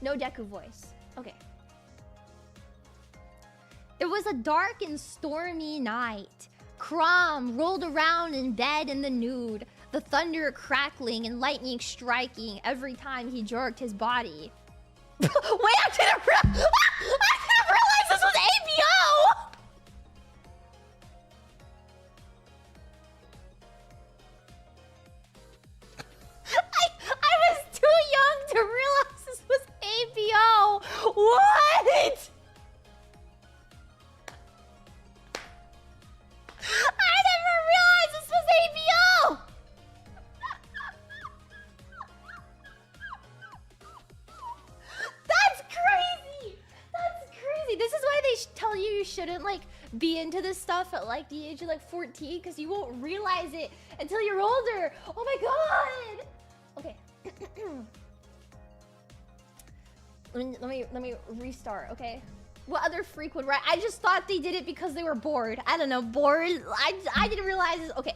[SPEAKER 1] No Deku voice. Okay. It was a dark and stormy night. Crom rolled around in bed in the nude, the thunder crackling and lightning striking every time he jerked his body. Wait, I didn't realize this was ABO! I was too young to realize this was ABO! What? I never realized this was ABO! That's crazy! That's be into this stuff at like the age of like 14 because you won't realize it until you're older. Oh my god. Okay. let me restart. Okay. What other freak would write? I just thought they did it because they were bored. I don't know, bored. I didn't realize this. Okay.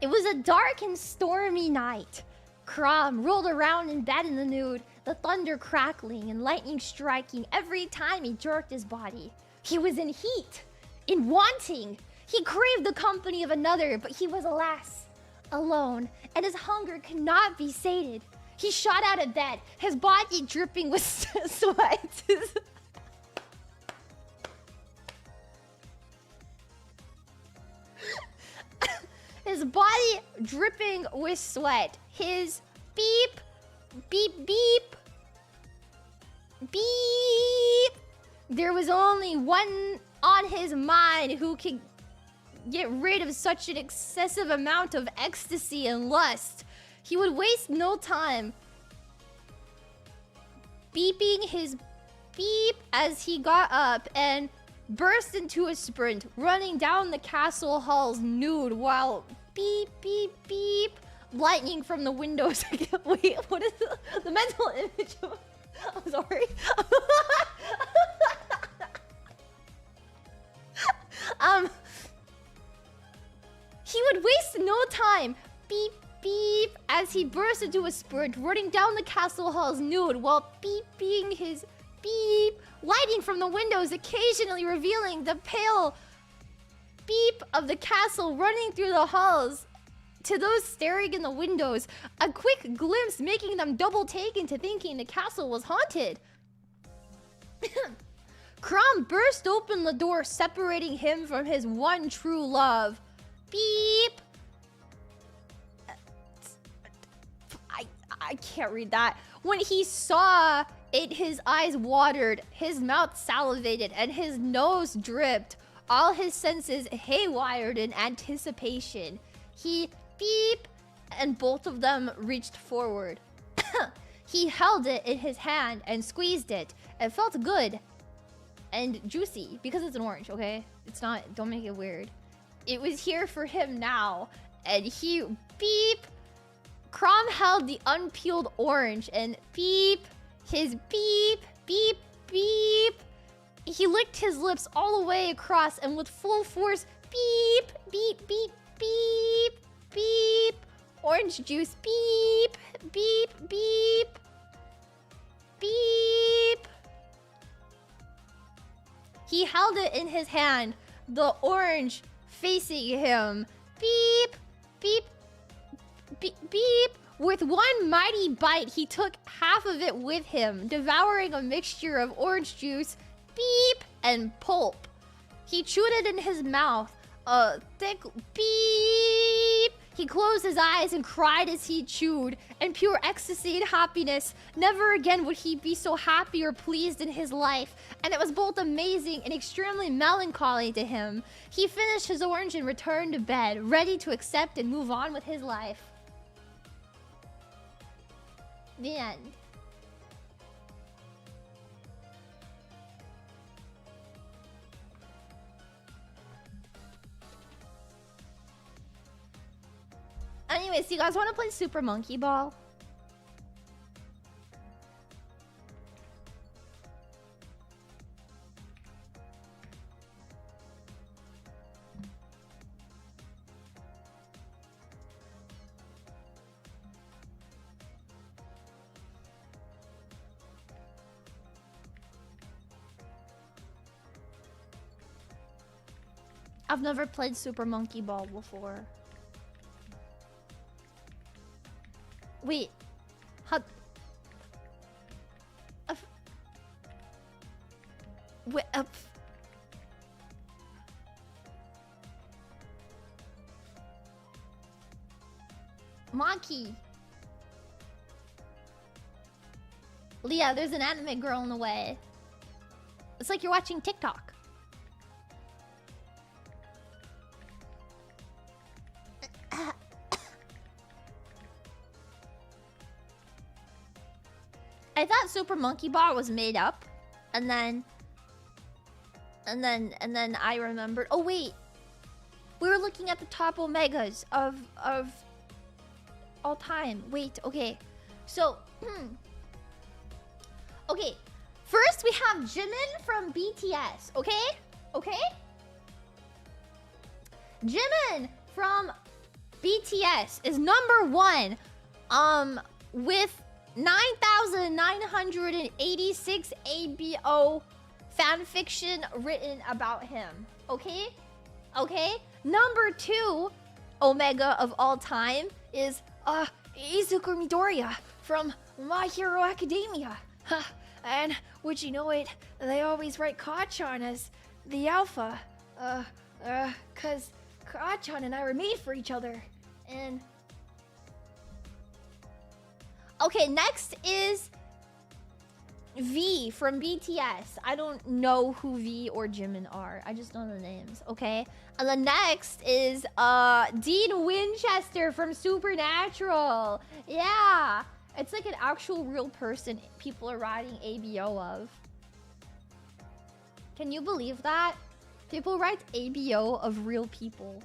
[SPEAKER 1] It was a dark and stormy night. Crom rolled around in bed in the nude, the thunder crackling and lightning striking every time he jerked his body. He was in heat, in wanting. He craved the company of another, but he was, alas, alone, and his hunger could not be sated. He shot out of bed, his body dripping with sweat. His body dripping with sweat. His beep, beep, beep, beep. There was only one on his mind who could get rid of such an excessive amount of ecstasy and lust. He would waste no time beeping his beep as he got up and burst into a sprint, running down the castle halls nude while beep, beep, beep, lightning from the windows. Wait, what is the mental image of... I'm sorry. He would waste no time, beep, beep, as he burst into a sprint, running down the castle halls nude while beeping his beep, lighting from the windows, occasionally revealing the pale beep of the castle running through the halls to those staring in the windows, a quick glimpse making them double take into thinking the castle was haunted. Crom burst open the door, separating him from his one true love. Beep. I can't read that. When he saw it, his eyes watered, his mouth salivated, and his nose dripped. All his senses haywired in anticipation. He beep, and both of them reached forward. He held it in his hand and squeezed it. It felt good and juicy because it's an orange, okay? It's not, don't make it weird. It was here for him now, and he beep. Crom held the unpeeled orange and beep, his beep, beep, beep. He licked his lips all the way across and with full force, beep, beep, beep, beep, beep. Orange juice, beep, beep, beep, beep. He held it in his hand, the orange facing him. Beep, beep, beep, beep. With one mighty bite, he took half of it with him, devouring a mixture of orange juice, beep, and pulp. He chewed it in his mouth, a thick beep. He closed his eyes and cried as he chewed, in pure ecstasy and happiness. Never again would he be so happy or pleased in his life, and it was both amazing and extremely melancholy to him. He finished his orange and returned to bed, ready to accept and move on with his life. The end. Anyways, do you guys want to play Super Monkey Ball? I've never played Super Monkey Ball before. Wait. How... Wait, Monkey. Lia, there's an anime girl in the way. It's like you're watching TikTok. I thought Super Monkey Ball was made up, and then And then I remembered, oh wait, we were looking at the top omegas of all time. Wait, okay. So, okay. First we have Jimin from BTS, okay? Okay? Jimin from BTS is #1 with 9,986 ABO fanfiction written about him. Okay? Okay? #2 Omega of all time is Izuku Midoriya from My Hero Academia. And would you know it, they always write Kachan as the alpha. Cause Kachan and I were made for each other. And okay, next is V from BTS. I don't know who V or Jimin are. I just know the names, okay? And the next is Dean Winchester from Supernatural. Yeah. It's like an actual real person people are writing ABO of. Can you believe that? People write ABO of real people.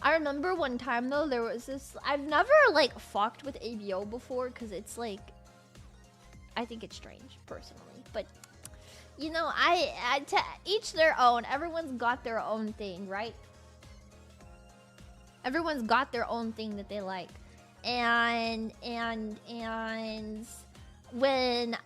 [SPEAKER 1] I remember one time though, there was this... I've never like fucked with ABO before because it's like... I think it's strange, personally. But, you know, to each their own. Everyone's got their own thing, right? Everyone's got their own thing that they like. And when,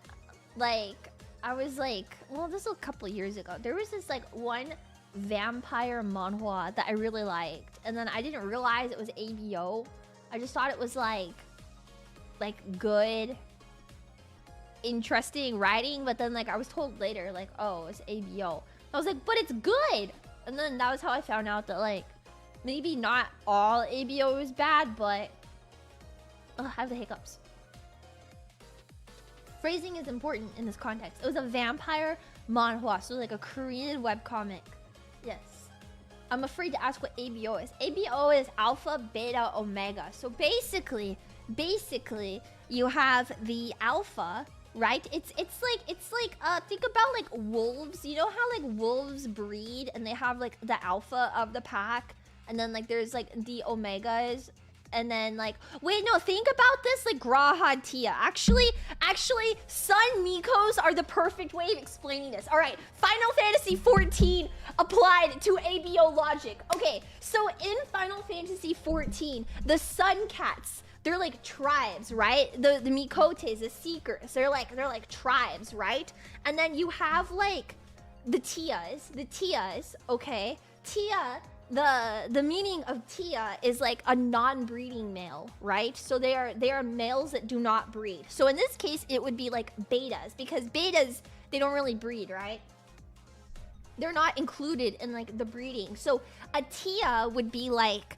[SPEAKER 1] like, I was like... Well, this was a couple of years ago. There was this, like, one vampire manhwa that I really liked. And then I didn't realize it was ABO. I just thought it was, like good... interesting writing, but then like I was told later like, oh, it's ABO. I was like, but it's good. And then that was how I found out that like maybe not all ABO is bad, but I have the hiccups. Phrasing is important in this context. It was a vampire manhwa, so like a Korean webcomic. Yes. I'm afraid to ask what ABO is. ABO is alpha, beta, omega. So basically you have the alpha, right? It's like think about like wolves. You know how like wolves breed and they have like the alpha of the pack, and then like there's like the omegas, and then like wait, no, think about this like Graha Tia. Actually Sun Mikos are the perfect way of explaining this. All right, Final Fantasy 14 applied to ABO logic. Okay, so in Final Fantasy 14, the Sun Cats, they're like tribes, right? The Mikotes, the Seekers, they're like tribes, right? And then you have like the Tias, okay? Tia, the meaning of Tia is like a non-breeding male, right? So they are males that do not breed. So in this case, it would be like betas, because betas, they don't really breed, right? They're not included in like the breeding. So a Tia would be like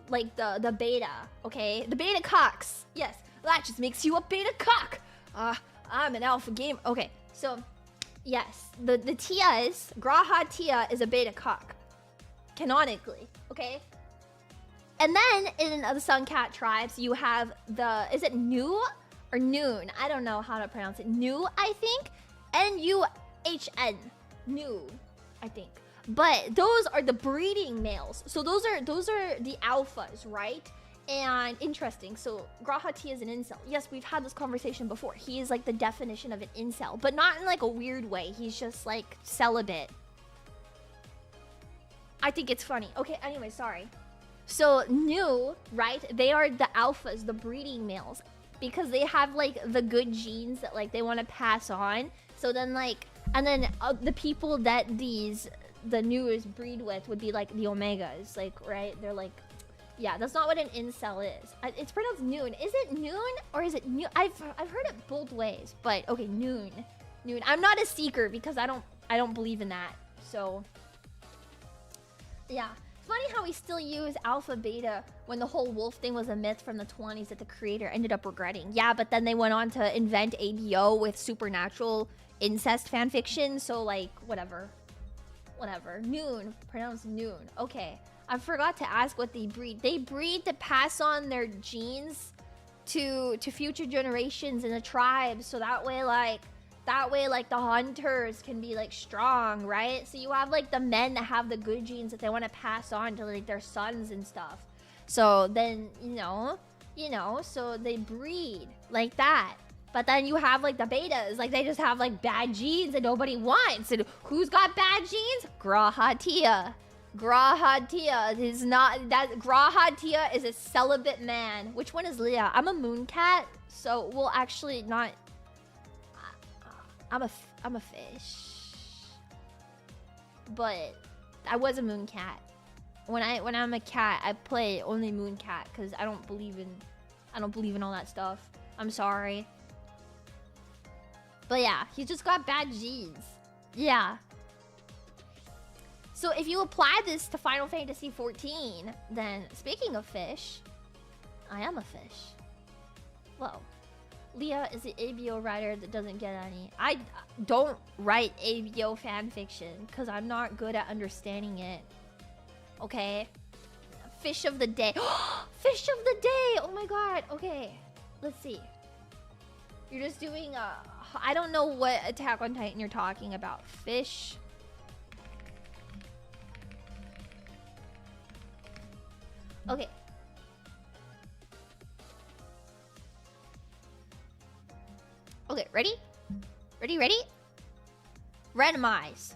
[SPEAKER 1] the beta, okay? The beta cocks. Yes, that just makes you a beta cock. I'm an alpha game. Okay, so yes, the Tias, Graha Tia is a beta cock. Canonically, okay? And then in the Suncat tribes, you have the, is it Nu or Noon? I don't know how to pronounce it. Nu, I think. N-U-H-N. Nu, I think. But those are the breeding males. So those are the alphas, right? And interesting. So Graha Tia is an incel. Yes, we've had this conversation before. He is like the definition of an incel, but not in like a weird way. He's just like celibate. I think it's funny. Okay, anyway, sorry. So Nu, right? They are the alphas, the breeding males, because they have like the good genes that like they want to pass on. So then like, and then the people that the Nus breed with would be like the omegas, like, right? They're like, yeah, that's not what an incel is. It's pronounced noon. Is it noon or is it noon? I've heard it both ways, but okay, noon. I'm not a seeker because I don't believe in that. So yeah, funny how we still use alpha beta when the whole wolf thing was a myth from the 20s that the creator ended up regretting. Yeah, but then they went on to invent ABO with supernatural incest fanfiction. So like whatever. Noon, pronounced noon. Okay, I forgot to ask what they breed. They breed to pass on their genes to future generations in the tribe, so that way like That way, like, the hunters can be, like, strong, right? So you have, like, the men that have the good genes that they want to pass on to, like, their sons and stuff. So then, you know, so they breed like that. But then you have, like, the betas. Like, they just have, like, bad genes that nobody wants. And who's got bad genes? Grahatia. Grahatia is not... Grahatia is a celibate man. Which one is Lia? I'm a moon cat. So, well, actually, not... I'm a fish. But I was a moon cat. When I'm a cat, I play only moon cat because I don't believe in all that stuff. I'm sorry. But yeah, he just got bad genes. Yeah. So if you apply this to Final Fantasy XIV, then speaking of fish, I am a fish. Well, Lia is the ABO writer that doesn't get any. I don't write ABO fanfiction because I'm not good at understanding it. Okay? Fish of the day. Fish of the day! Oh my god. Okay. Let's see. You're just doing a... I don't know what Attack on Titan you're talking about. Fish. Okay. Okay, ready? Ready? Randomize.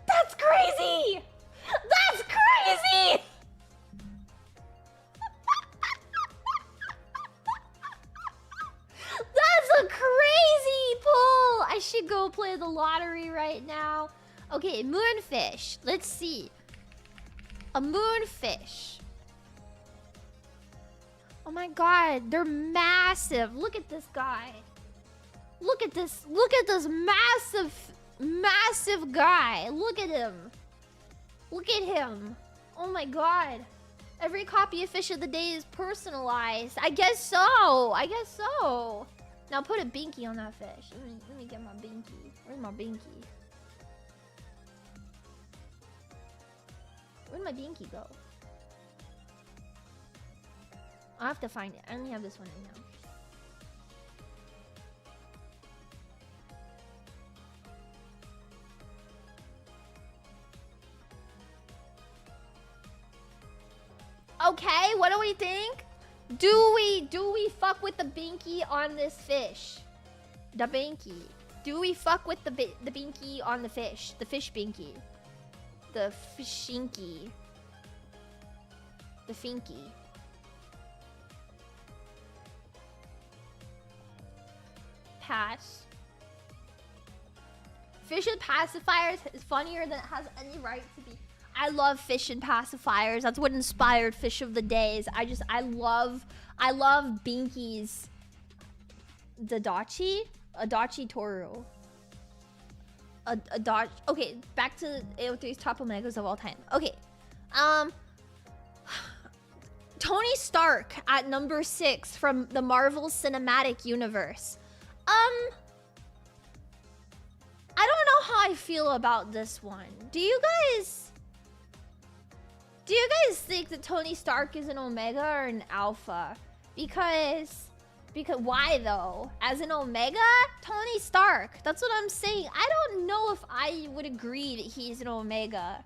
[SPEAKER 1] That's crazy! That's crazy! That's a crazy pull! I should go play the lottery right now. Okay, moonfish. Let's see. A moonfish. Oh my god, they're massive. Look at this guy. Look at this massive guy. Look at him. Look at him. Oh my god. Every copy of Fish of the Day is personalized. I guess so. Now put a binky on that fish. Let me get my binky. Where's my binky? Where'd my binky go? I'll have to find it. I only have this one right now. Okay, what do we think? Do we fuck with the binky on this fish? The binky. Do we fuck with the binky on the fish? The fish binky. The fishinky. The finky. Pass. Fish and pacifiers is funnier than it has any right to be. I love fish and pacifiers. That's what inspired Fish of the Days. I love binkies. Adachi Toru. Okay, back to AO3's top omegas of all time. Okay. Tony Stark at number 6 from the Marvel Cinematic Universe. I don't know how I feel about this one. Do you guys think that Tony Stark is an Omega or an Alpha? Because why though? As an Omega, Tony Stark. That's what I'm saying. I don't know if I would agree that he's an Omega.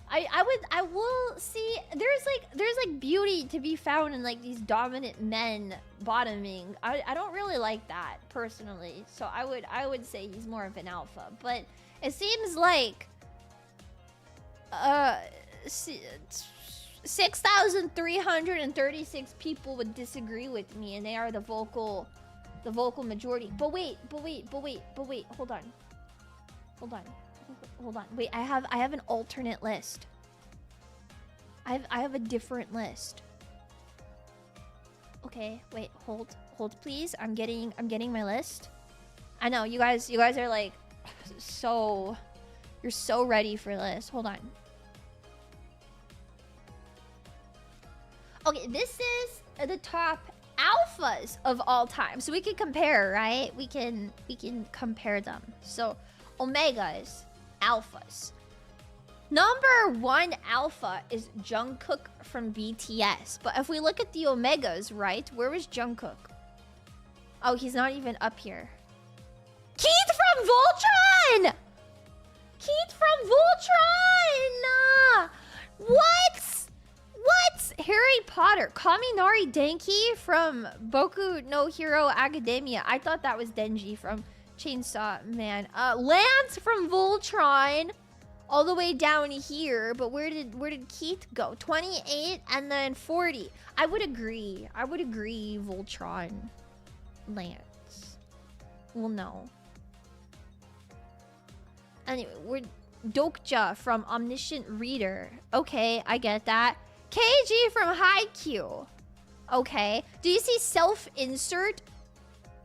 [SPEAKER 1] I will see. There's like beauty to be found in like these dominant men bottoming. I don't really like that personally. So I would say he's more of an Alpha. But it seems like 6,336 people would disagree with me, and they are the vocal majority. But wait. Hold on. Wait, I have an alternate list. I have a different list. Okay, wait, hold please. I'm getting my list. I know you guys are like you're so ready for this. Hold on. Okay, this is the top alphas of all time. So we can compare, right? We can compare them. So Omegas, alphas. Number 1 alpha is Jungkook from BTS. But if we look at the Omegas, right? Where was Jungkook? Oh, he's not even up here. Keith from Voltron! Keith from Voltron! What? What? Harry Potter. Kaminari Denki from Boku no Hero Academia. I thought that was Denji from Chainsaw Man. Lance from Voltron. All the way down here, but where did Keith go? 28 and then 40. I would agree. Voltron. Lance. Well, no. Anyway, we're Dokja from Omniscient Reader. Okay, I get that. KG from Haikyuu. Okay. Do you see self-insert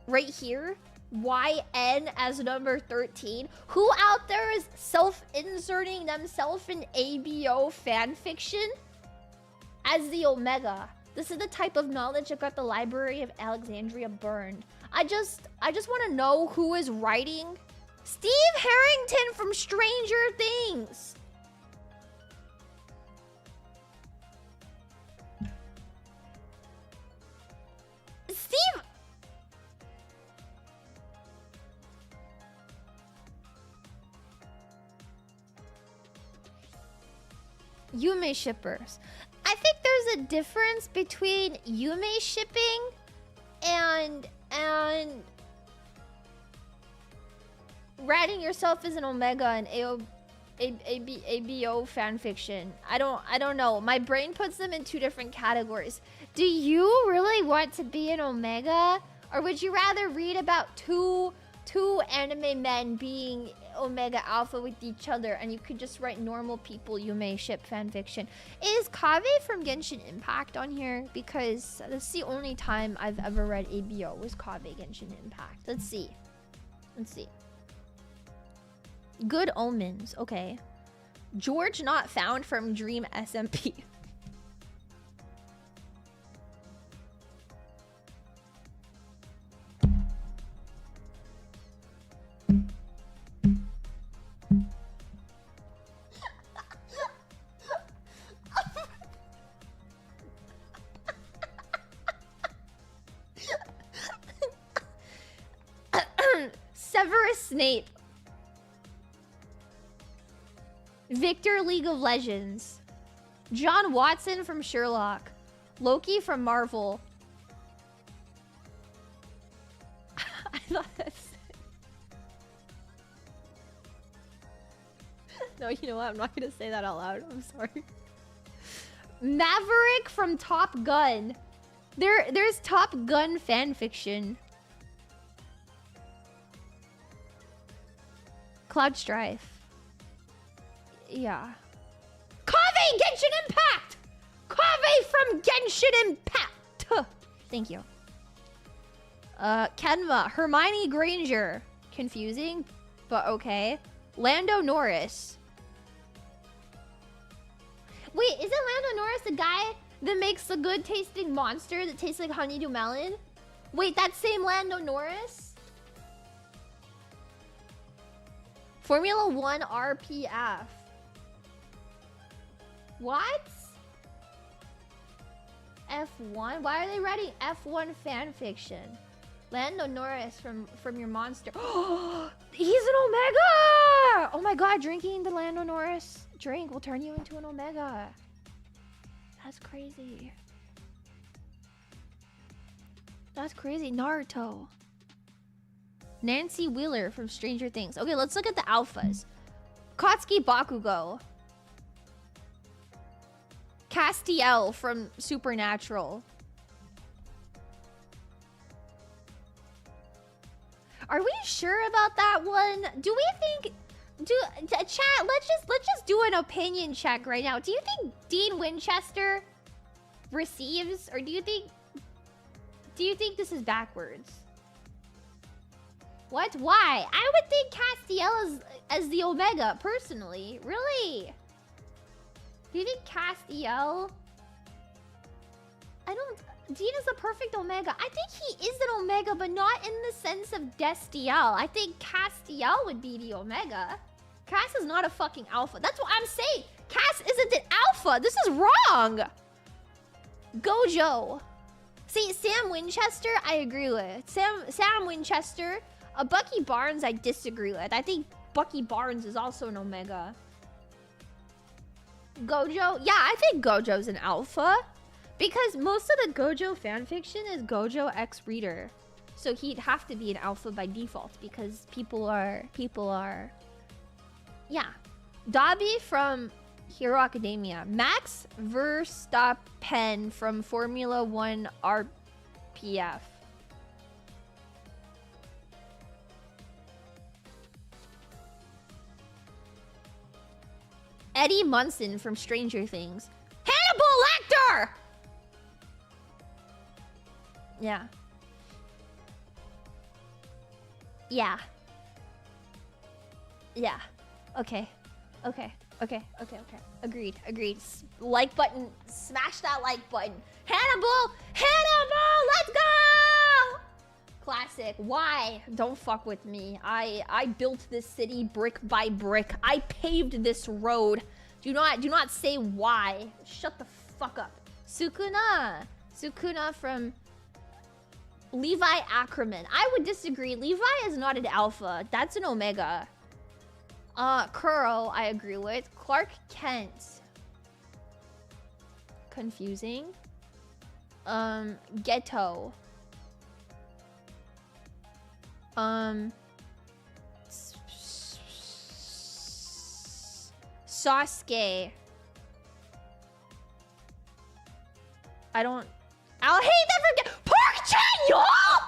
[SPEAKER 1] right here? YN as number 13. Who out there is self-inserting themselves in ABO fanfiction as the Omega? This is the type of knowledge that got the Library of Alexandria burned. I just want to know who is writing. Steve Harrington from Stranger Things. Steve... Yume shippers. I think there's a difference between Yume shipping and writing yourself as an Omega and ABO fanfiction. I don't know. My brain puts them in two different categories. Do you really want to be an Omega, or would you rather read about two anime men being Omega Alpha with each other, and you could just write normal people you may ship fanfiction? Is Kave from Genshin Impact on here? Because that's the only time I've ever read ABO was Kave Genshin Impact. Let's see. Good Omens. Okay. George not found from Dream SMP. Severus Snape. Victor League of Legends. John Watson from Sherlock. Loki from Marvel. I thought that's... No, you know what? I'm not gonna say that out loud. I'm sorry. Maverick from Top Gun. There's Top Gun fanfiction. Cloud Strife. Yeah. Kave Genshin Impact! Kave from Genshin Impact! Thank you. Kenma. Hermione Granger. Confusing, but okay. Lando Norris. Wait, isn't Lando Norris the guy that makes the good tasting monster that tastes like honeydew melon? Wait, that same Lando Norris? Formula 1 RPF. What? F1? Why are they writing F1 fanfiction? Lando Norris from your monster. He's an Omega! Oh my god, drinking the Lando Norris drink will turn you into an Omega. That's crazy. That's crazy. Naruto. Nancy Wheeler from Stranger Things. Okay, let's look at the alphas. Katsuki Bakugo. Castiel from Supernatural. Are we sure about that one? Do we think... chat, let's just do an opinion check right now. Do you think Dean Winchester receives, or do you think this is backwards? What? Why? I would think Castiel as the Omega, personally. Really? Do you think Castiel I don't... Dean is a perfect Omega. I think he is an Omega, but not in the sense of Destiel. I think Castiel would be the Omega. Cass is not a fucking alpha. That's what I'm saying. Cass isn't an alpha. This is wrong. Gojo. See, Sam Winchester, I agree with. Sam Winchester. Bucky Barnes, I disagree with. I think Bucky Barnes is also an Omega. Gojo? Yeah, I think Gojo's an alpha. Because most of the Gojo fanfiction is Gojo X Reader. So he'd have to be an alpha by default because people are... Yeah. Dobby from Hero Academia. Max Verstappen from Formula 1 RPF. Eddie Munson from Stranger Things. Hannibal Lecter! Yeah. Yeah. Yeah. Okay. Agreed. Like button. Smash that like button. Hannibal! Let's go! Classic. Why? Don't fuck with me. I built this city brick by brick. I paved this road. Do not say why. Shut the fuck up. Sukuna from Levi Ackerman. I would disagree. Levi is not an alpha. That's an omega. Kuro, I agree with. Clark Kent. Confusing. Ghetto. Sasuke. I'll hate that for Park Chan-yeol!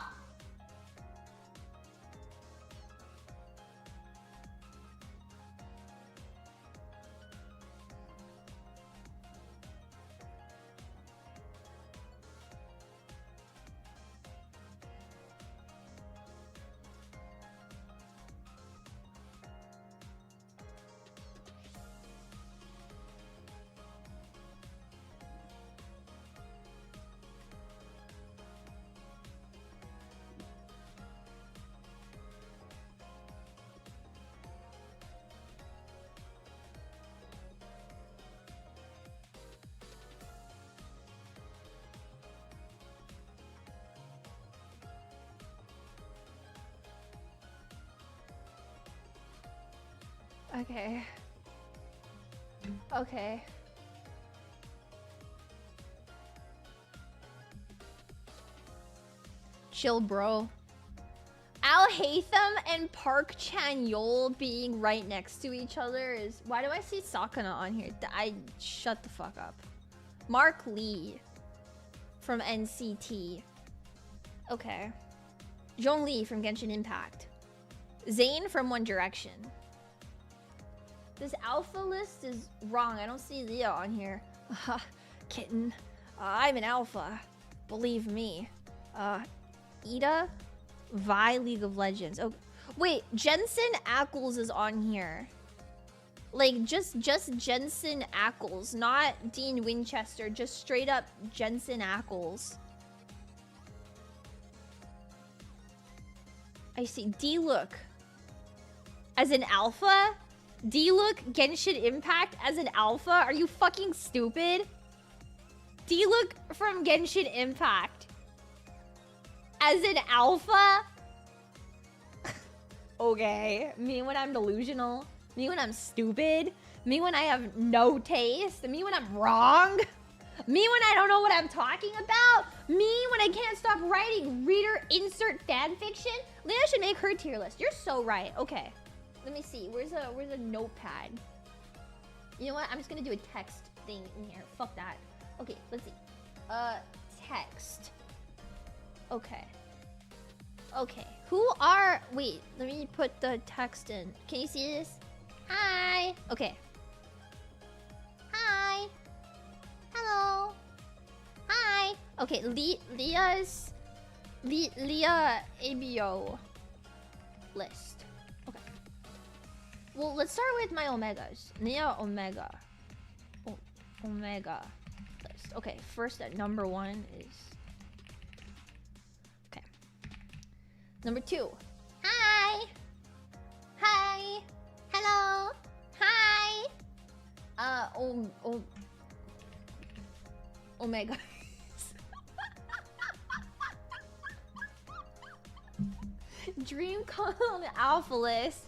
[SPEAKER 1] Okay. Chill, bro. Al Hatham and Park Chan-yeol being right next to each other is... Why do I see Sakana on here? Shut the fuck up. Mark Lee from NCT. Okay. Zhong Li from Genshin Impact. Zayn from One Direction. This alpha list is wrong. I don't see Leo on here. Kitten. I'm an alpha. Believe me. Ida? Vi League of Legends. Oh, wait. Jensen Ackles is on here. Like, just Jensen Ackles. Not Dean Winchester. Just straight up Jensen Ackles. I see. D-Look. As an alpha? D-Look Genshin Impact as an alpha? Are you fucking stupid? D-Look from Genshin Impact as an alpha? Okay. Me when I'm delusional. Me when I'm stupid. Me when I have no taste. Me when I'm wrong. Me when I don't know what I'm talking about. Me when I can't stop writing reader insert fanfiction. Leah should make her tier list. You're so right. Okay. Let me see. Where's a notepad? You know what? I'm just gonna do a text thing in here. Fuck that. Okay, let's see. Text. Okay. Wait, let me put the text in. Can you see this? Hi. Okay. Hi. Hello. Hi. Okay, Leah's Lia ABO list. Well, let's start with my omegas. Nia Omega. Omega list. first. Okay, first at number 1 is... Okay. Number 2. Hi! Hi! Hello! Hi! Oh my god. Dream called Alphaless.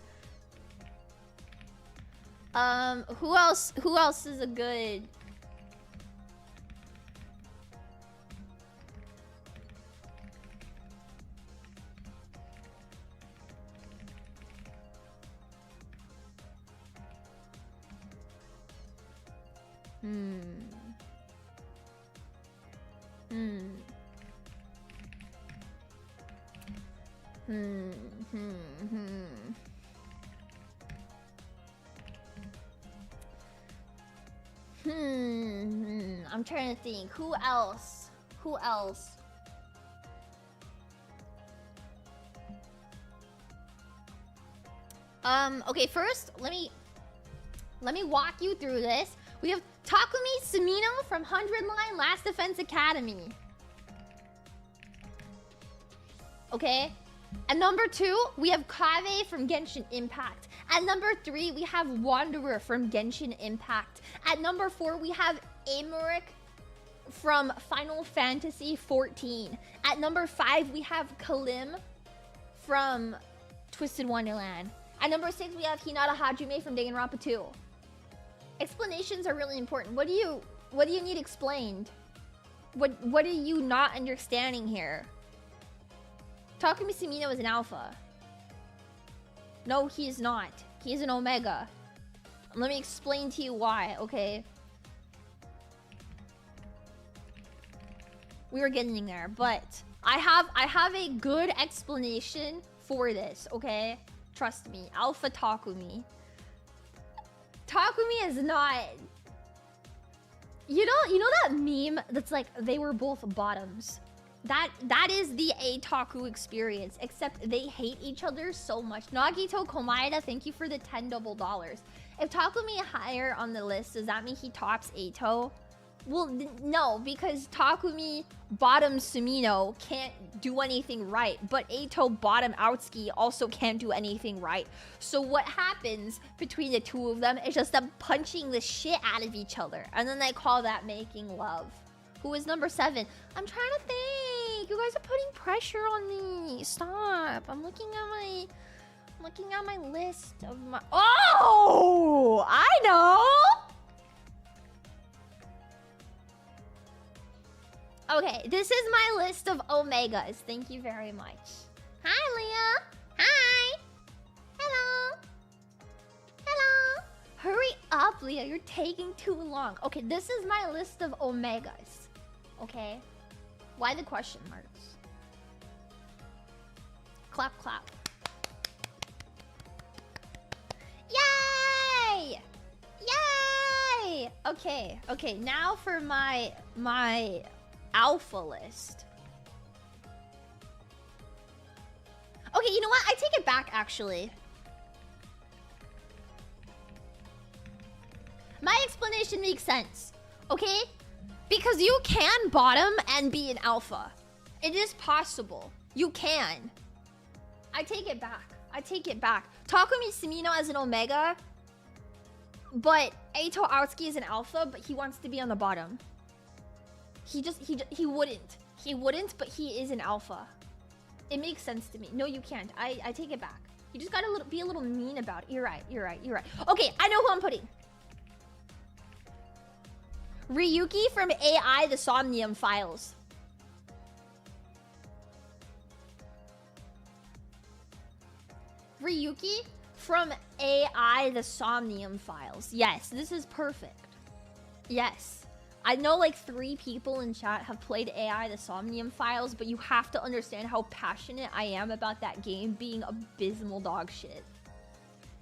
[SPEAKER 1] Who else is a good... I'm trying to think. Who else? Who else? Okay, first, let me walk you through this. We have Takumi Sumino from 100 Line Last Defense Academy. Okay? At number 2, we have Kave from Genshin Impact. At number 3, we have Wanderer from Genshin Impact. At number 4, we have Amoric from Final Fantasy XIV. At number 5, we have Kalim from Twisted Wonderland. At number 6, we have Hinata Hajime from Danganronpa 2. Explanations are really important. What do you need explained? What are you not understanding here? Takumi Sumino is an alpha. No, he is not. He is an omega. Let me explain to you why, okay? We were getting there, but I have a good explanation for this, okay? Trust me. Alpha Takumi. Takumi is not... You know that meme that's like, they were both bottoms? That is the Eitaku experience, except they hate each other so much. Nagito Komaeda, thank you for the $10 double dollars. If Takumi higher on the list, does that mean he tops Eito? Well, no, because Takumi bottom Sumino can't do anything right, but Eito bottom Aotsuki also can't do anything right. So what happens between the two of them is just them punching the shit out of each other, and then they call that making love. Who is number 7? I'm trying to think. You guys are putting pressure on me. Stop. I'm looking at my list of my... Oh! I know! Okay, this is my list of omegas. Thank you very much. Hi, Leah. Hi. Hello. Hello. Hurry up, Leah. You're taking too long. Okay, this is my list of omegas. Okay? Why the question marks? Clap, clap. Yay! Yay! Okay, now for my alpha list. Okay, you know what? I take it back, actually. My explanation makes sense, okay? Because you can bottom and be an alpha. It is possible. You can. I take it back. I take it back. Takumi Sumino as an omega, but Eito Aotsuki is an alpha, but he wants to be on the bottom. He wouldn't. He wouldn't, but he is an alpha. It makes sense to me. No, you can't. I take it back. You just gotta be a little mean about it. You're right. Okay, I know who I'm putting. Ryuki from AI The Somnium Files. Ryuki from AI The Somnium Files. Yes, this is perfect. Yes. I know like 3 people in chat have played AI The Somnium Files, but you have to understand how passionate I am about that game being abysmal dog shit.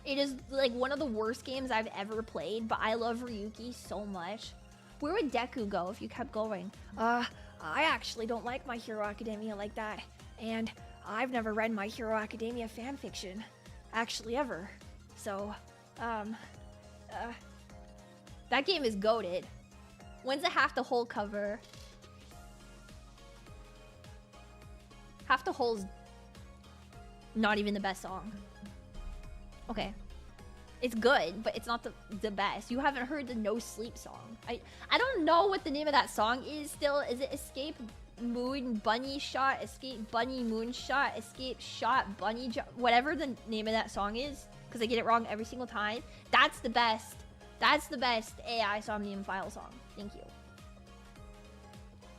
[SPEAKER 1] It is like one of the worst games I've ever played, but I love Ryuki so much. Where would Deku go if you kept going? I actually don't like My Hero Academia like that. And I've never read My Hero Academia fanfiction. Actually, ever. So, that game is goated. When's the half the whole cover? Half the whole's not even the best song. Okay. It's good, but it's not the best. You haven't heard the No Sleep song. I don't know what the name of that song is still. Is it Escape Moon Bunny Shot? Escape Bunny Moon Shot? Escape Shot Bunny whatever the name of that song is. Because I get it wrong every single time. That's the best. That's the best AI Somnium File song. Thank you.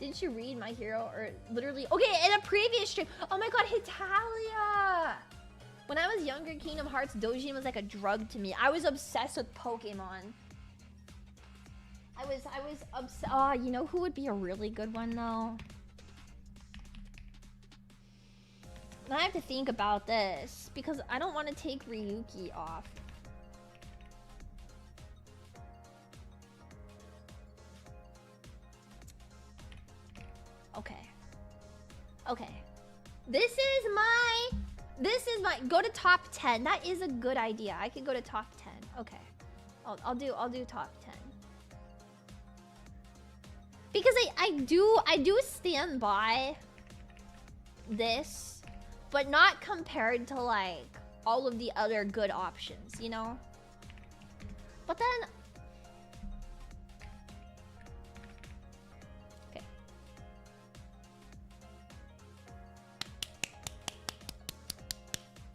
[SPEAKER 1] Didn't you read My Hero? Or literally... Okay, in a previous stream... Oh my god, Hitalia! When I was younger, Kingdom Hearts Dojin was like a drug to me. I was obsessed with Pokemon. I was obsessed... Oh, you know who would be a really good one, though? Now I have to think about this. Because I don't want to take Ryuki off. Okay. Okay. This is my... Go to top 10. That is a good idea. I could go to top 10. Okay. I'll do top 10. Because I do stand by this, but not compared to like all of the other good options, you know? But then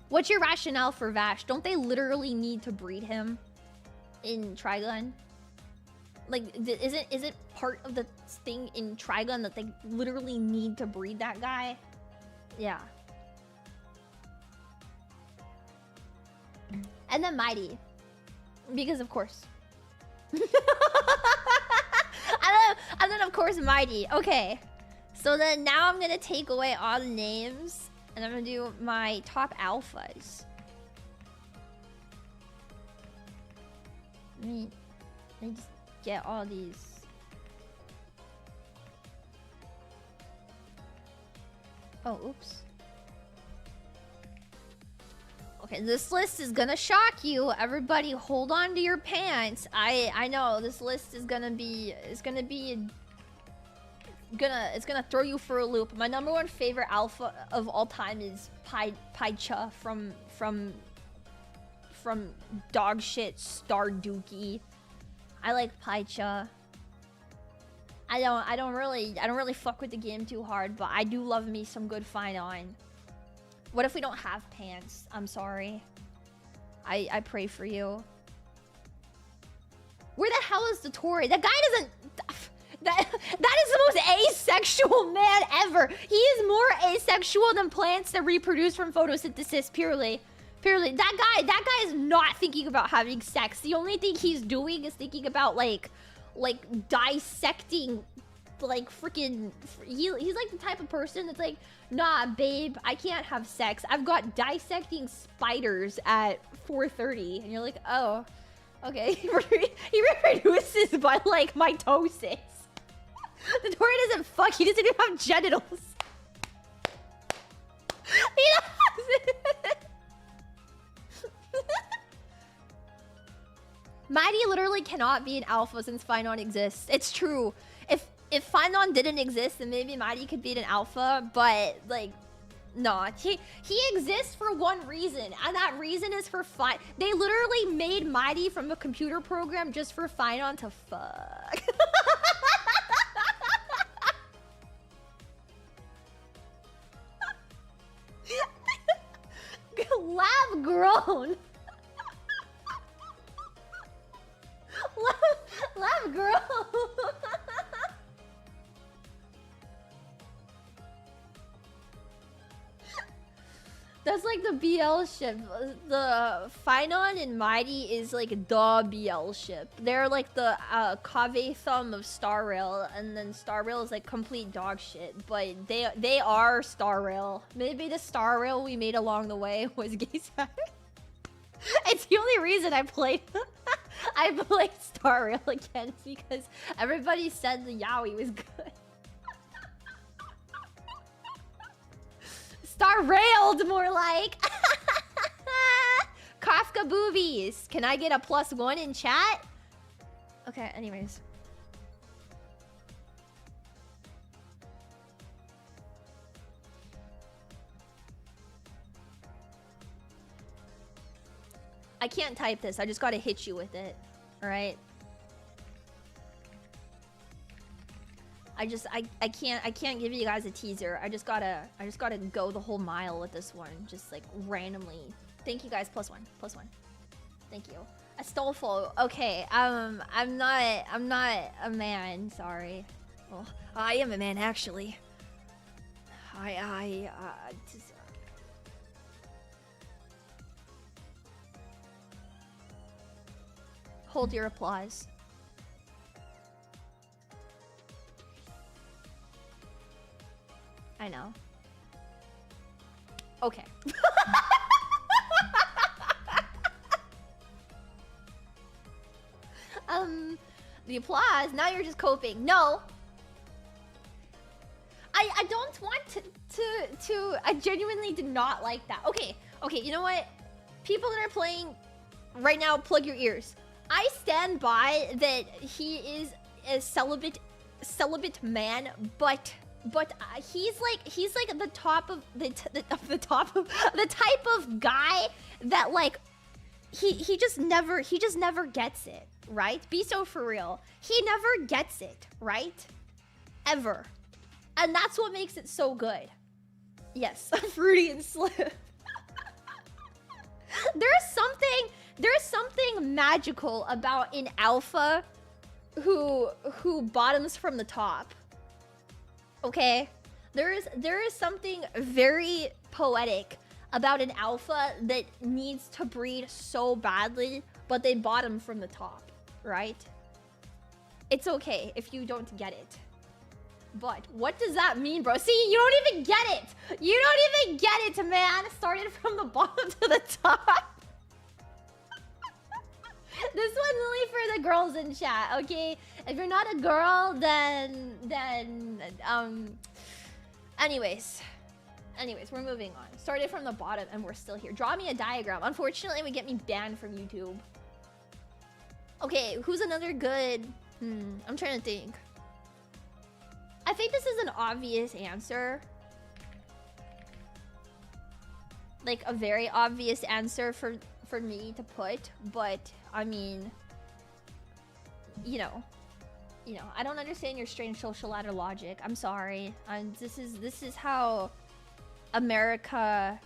[SPEAKER 1] what's your rationale for Vash? Don't they literally need to breed him in Trigun? Like, is it part of the thing in Trigun that they literally need to breed that guy? Yeah. And then Mighty. Because of course. and then of course Mighty. Okay. So then now I'm gonna take away all the names. And I'm gonna do my top alphas. Let me just get all these. Oh, oops. Okay, this list is gonna shock you. Everybody hold on to your pants. I know this list is gonna be it's gonna throw you for a loop. My #1 favorite alpha of all time is Paicha from dog shit Stardew. I like Paicha. I don't really fuck with the game too hard, but I do love me some good fine on. What if we don't have pants? I'm sorry. I pray for you. Where the hell is the Tory? That guy doesn't. That is the most asexual man ever. He is more asexual than plants that reproduce from photosynthesis. Purely. That guy is not thinking about having sex. The only thing he's doing is thinking about like dissecting, like freaking. He's like the type of person that's like, nah, babe, I can't have sex. I've got dissecting spiders at 4:30, and you're like, oh, okay. He reproduces by like mitosis. The Tory doesn't fuck, he doesn't even have genitals. He doesn't. Mighty literally cannot be an alpha since Finon exists. It's true. If Finon didn't exist, then maybe Mighty could be an alpha, but like, no. He exists for one reason, and that reason is for fun. They literally made Mighty from a computer program just for Finon to fuck. Lab grown. Lab grown. That's like the BL ship. The Finon and Mighty is like the BL ship. They're like the Kave thumb of Star Rail, and then Star Rail is like complete dog shit. But they are Star Rail. Maybe the Star Rail we made along the way was gay sex. It's the only reason I played Star Rail again, because everybody said the yaoi was good. Star railed, more like. Kafka boobies. Can I get a +1 in chat? Okay, anyways. I can't type this. I just gotta hit you with it. Alright? I can't give you guys a teaser. I just gotta go the whole mile with this one. Just like randomly. Thank you guys. +1. +1. Thank you. Astolfo. Okay. I'm not a man. Sorry. Well, I am a man actually. Hold your applause. I know. Okay. The applause. Now you're just coping. No. I don't want to. I genuinely did not like that. Okay. You know what? People that are playing right now, plug your ears. I stand by that he is a celibate man, but he's like the top of the type of guy that like he just never gets it, right? Be so for real. He never gets it, right? Ever. And that's what makes it so good. Yes, Fruity and Slim. There's something magical about an alpha who bottoms from the top. Okay? There is something very poetic about an alpha that needs to breed so badly, but they bottom from the top, right? It's okay if you don't get it. But what does that mean, bro? See, you don't even get it. You don't even get it, man. Started from the bottom to the top. This one's only for the girls in chat, okay? If you're not a girl, then anyways, we're moving on. Started from the bottom and we're still here. Draw me a diagram. Unfortunately, it would get me banned from YouTube. Okay, who's another good? I'm trying to think. I think this is an obvious answer. Like a very obvious answer for me to put, but I mean, you know, I don't understand your strange social ladder logic. I'm sorry. This is how America.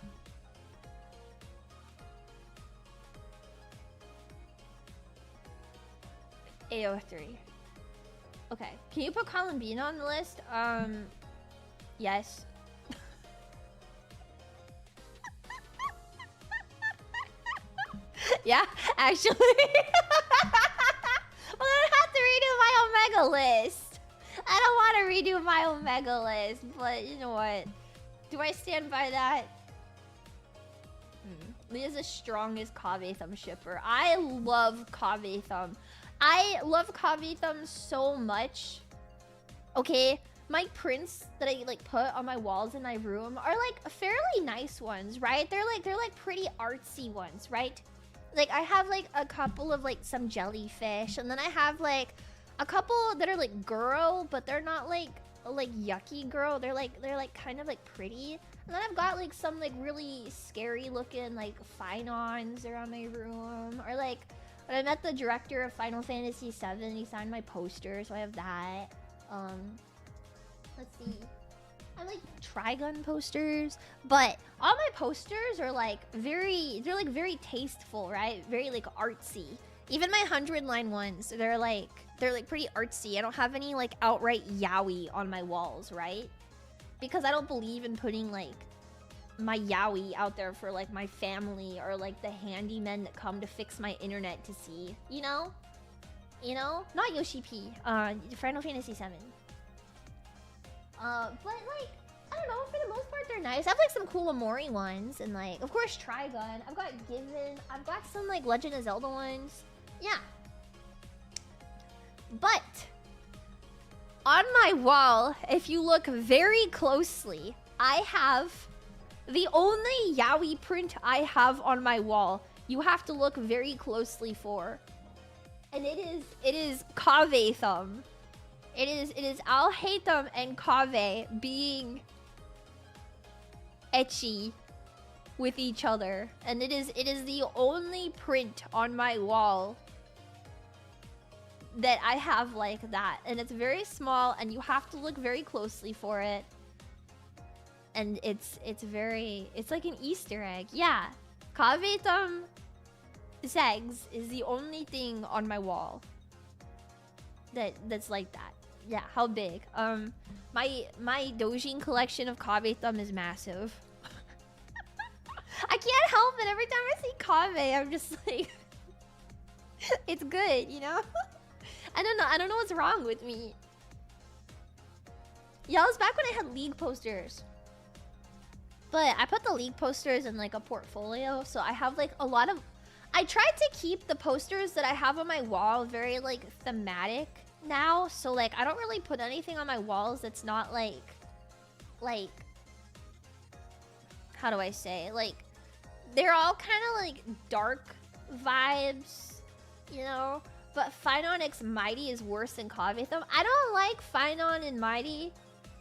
[SPEAKER 1] AO3. Okay, can you put Columbina on the list? Yes. Yeah, actually. Well, I have to redo my Omega list. I don't want to redo my Omega list, but you know what? Do I stand by that? Lia's the strongest Kave Thumb shipper. I love Kave Thumb. I love Kave Thumb so much. Okay, my prints that I like put on my walls in my room are like fairly nice ones, right? They're like pretty artsy ones, right? Like I have like a couple of like some jellyfish, and then I have like a couple that are like girl, but they're not like yucky girl. They're like kind of like pretty. And then I've got like some like really scary looking like Finons around my room, or like when I met the director of Final Fantasy VII, he signed my poster, so I have that. Let's see. I like Trigun posters, but all my posters are like they're very tasteful, right? Very like artsy. Even my 100-line ones, they're like pretty artsy. I don't have any like outright yaoi on my walls, right? Because I don't believe in putting like my yaoi out there for like my family or like the handymen that come to fix my internet to see, you know? Not Yoshi P, Final Fantasy VII. But like, I don't know, for the most part they're nice. I have like some cool Amori ones, and like, of course, Trigun. I've got Given. I've got some like Legend of Zelda ones. Yeah. But on my wall, if you look very closely, I have the only yaoi print I have on my wall. You have to look very closely for, and it is Kave Thumb. It is Al Haytham and Kave being ecchi with each other, and it is the only print on my wall that I have like that, and it's very small, and you have to look very closely for it, and it's like an Easter egg. Yeah, Kavetam Segs is the only thing on my wall that's like that. Yeah, how big? My Dojin collection of Kavetam is massive. I can't help it. Every time I see Kave, I'm just like, it's good, you know? I don't know what's wrong with me. Yeah, it was back when I had League posters. But I put the League posters in like a portfolio, so I have like a lot of... I tried to keep the posters that I have on my wall very like thematic now, so like I don't really put anything on my walls that's not like how do I say, like they're all kind of like dark vibes, you know, but Finon X Mighty is worse than Kavetham. I don't like Finon and Mighty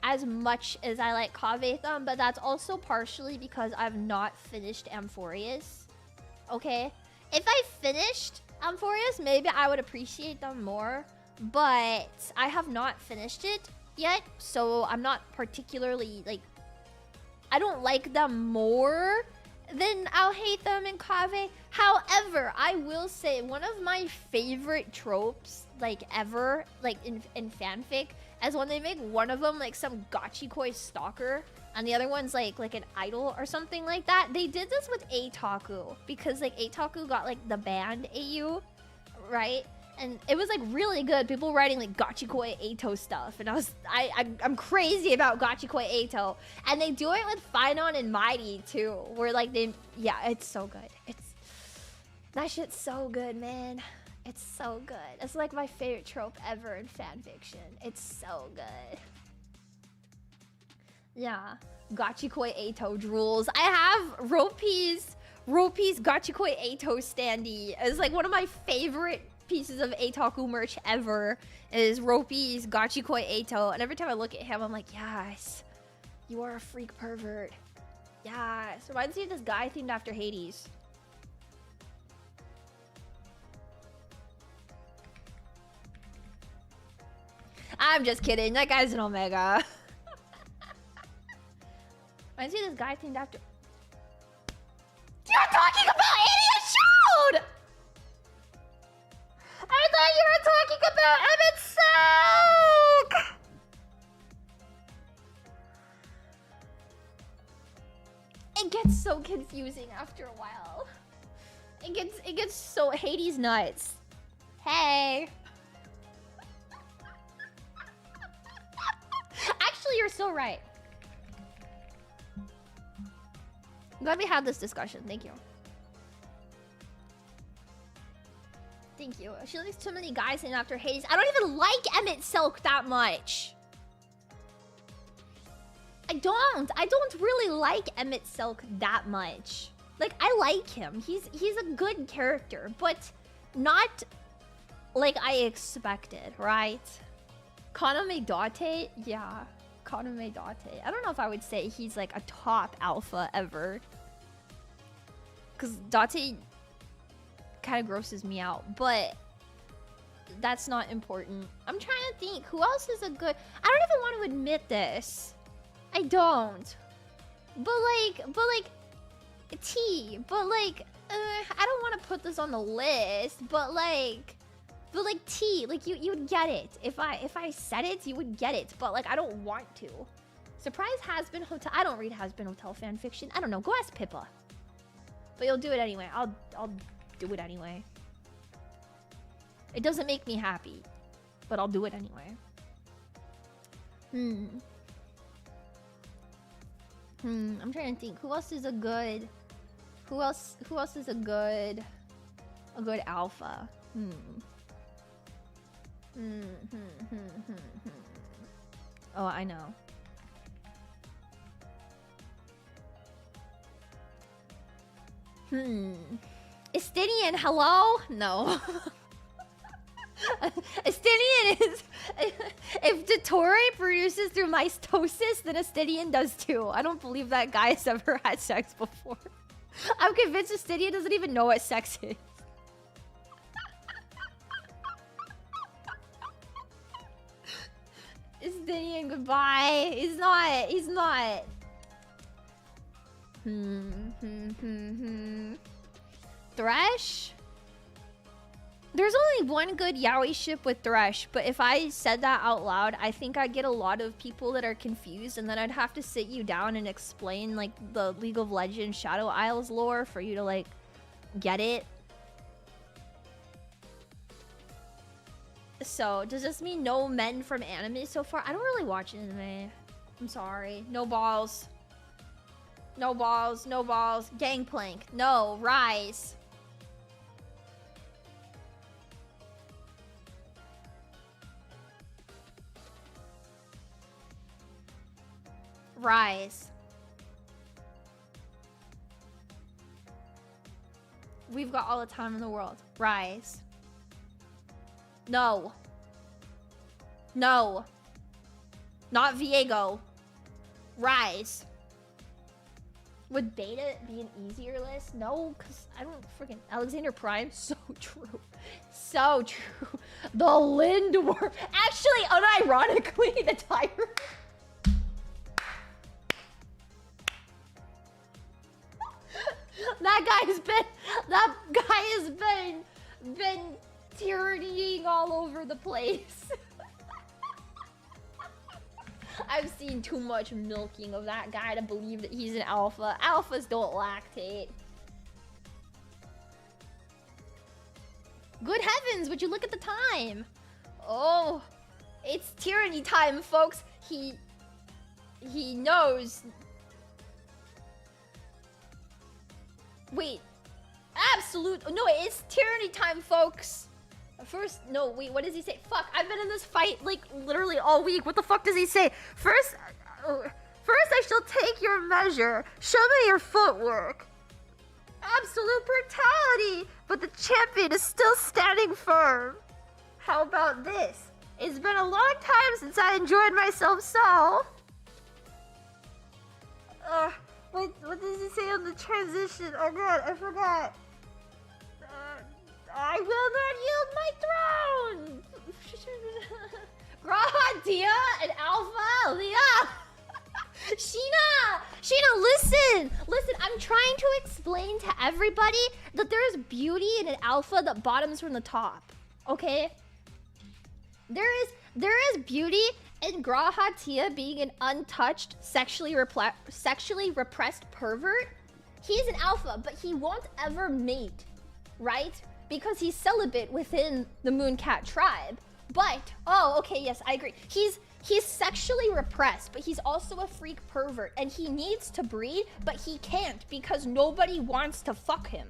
[SPEAKER 1] as much as I like Kavetham, but that's also partially because I've not finished Amphorius. Okay, if I finished Amphorius, maybe I would appreciate them more, but I have not finished it yet, so I'm not particularly like, I don't like them more than I'll hate them in Kave. However, I will say one of my favorite tropes like ever, like in fanfic, is when they make one of them like some Gachi Koi stalker and the other one's like an idol or something like that. They did this with Eitaku because like Eitaku got like the band AU, right? And it was like really good. People writing like Gachi Koi Eito stuff, and I'm crazy about Gachi Koi Eito. And they do it with Finon and Mighty too, where like yeah, it's so good. That shit's so good, man. It's so good. It's like my favorite trope ever in fanfiction. It's so good. Yeah, Gachi Koi Eito drools. I have Ropi's Gachi Koi Eito standee. It's like one of my favorite pieces of Eitaku merch ever is Ropi's Gachi Koi Eito, and every time I look at him I'm like, yes, you are a freak pervert. Yes, reminds me of this guy themed after Hades. I'm just kidding, that guy's an Omega. Reminds me of this guy themed after... You're talking about Alias Shroud! I thought you were talking about Emmett Silk! It gets so confusing after a while. It gets so Hades nuts. Hey. Actually, you're so right. I'm glad we had this discussion. Thank you. Thank you. She likes too many guys in after Hades. I don't even like Emmett Silk that much. I don't really like Emmett Silk that much. Like, I like him. He's a good character, but not like I expected, right? Kaname Date? Yeah. Kaname Date. I don't know if I would say he's like a top alpha ever. Because Date kind of grosses me out, but that's not important. I'm trying to think who else is a good... I don't even want to admit this. I don't. But like T. But like I don't want to put this on the list. But like T. Like you would get it if I said it. You would get it. But like I don't want to. Surprise Has Been Hotel. I don't read Has Been Hotel fanfiction. I don't know. Go ask Pippa. But you'll do it anyway. I'll do it anyway. It doesn't make me happy, but I'll do it anyway. I'm trying to think. Who else is a good... Who else is a good alpha? Oh, I know. Estinian, hello? No. Estinian is... If Dottore produces through mystosis, then Estinian does too. I don't believe that guy has ever had sex before. I'm convinced Astidia doesn't even know what sex is. Astidian, goodbye. He's not. Thresh? There's only one good yaoi ship with Thresh, but if I said that out loud, I think I'd get a lot of people that are confused, and then I'd have to sit you down and explain, like, the League of Legends Shadow Isles lore for you to, like, get it. So, does this mean no men from anime so far? I don't really watch anime. I'm sorry. No balls. No balls. No balls. Gangplank. No. Rise. Rise. We've got all the time in the world. Rise. No. No. Not Viego. Rise. Would beta be an easier list? No, because I don't freaking... Alexander Prime? So true. So true. The Lindworm. Actually, unironically, the Tiger. That guy has been tyrannying all over the place. I've seen too much milking of that guy to believe that he's an alpha. Alphas don't lactate. Good heavens, would you look at the time? Oh, it's tyranny time, folks. He knows. Wait, absolute, no, it's tyranny time, folks. First, no, wait, what does he say? Fuck, I've been in this fight, like, literally all week. What the fuck does he say? First I shall take your measure. Show me your footwork. Absolute brutality, but the champion is still standing firm. How about this? It's been a long time since I enjoyed myself so. What does he say on the transition? Oh god, I forgot. I will not yield my throne! Grahatia and Alpha, Lia! Sheena, listen! Listen, I'm trying to explain to everybody that there's beauty in an alpha that bottoms from the top. Okay? There is beauty in Grahatia being an untouched, sexually repressed pervert. He's an alpha, but he won't ever mate, right? Because he's celibate within the Mooncat tribe. But, oh, okay, yes, I agree. He's sexually repressed, but he's also a freak pervert. And he needs to breed, but he can't because nobody wants to fuck him,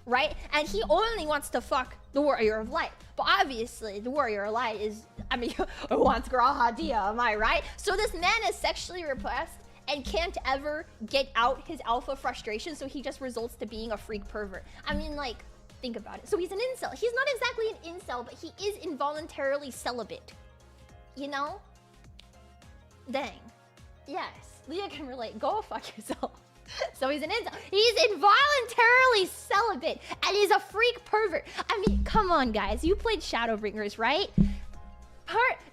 [SPEAKER 1] right? And he only wants to fuck the Warrior of Light. But obviously, the Warrior of Light is, I mean, wants Grahatia, am I right? So this man is sexually repressed and can't ever get out his alpha frustration, so he just results to being a freak pervert. I mean, like, think about it. So he's an incel. He's not exactly an incel, but he is involuntarily celibate. You know? Dang. Yes. Leah can relate. Go fuck yourself. So he's an incel. He's involuntarily celibate, and he's a freak pervert. I mean, come on, guys. You played Shadowbringers, right?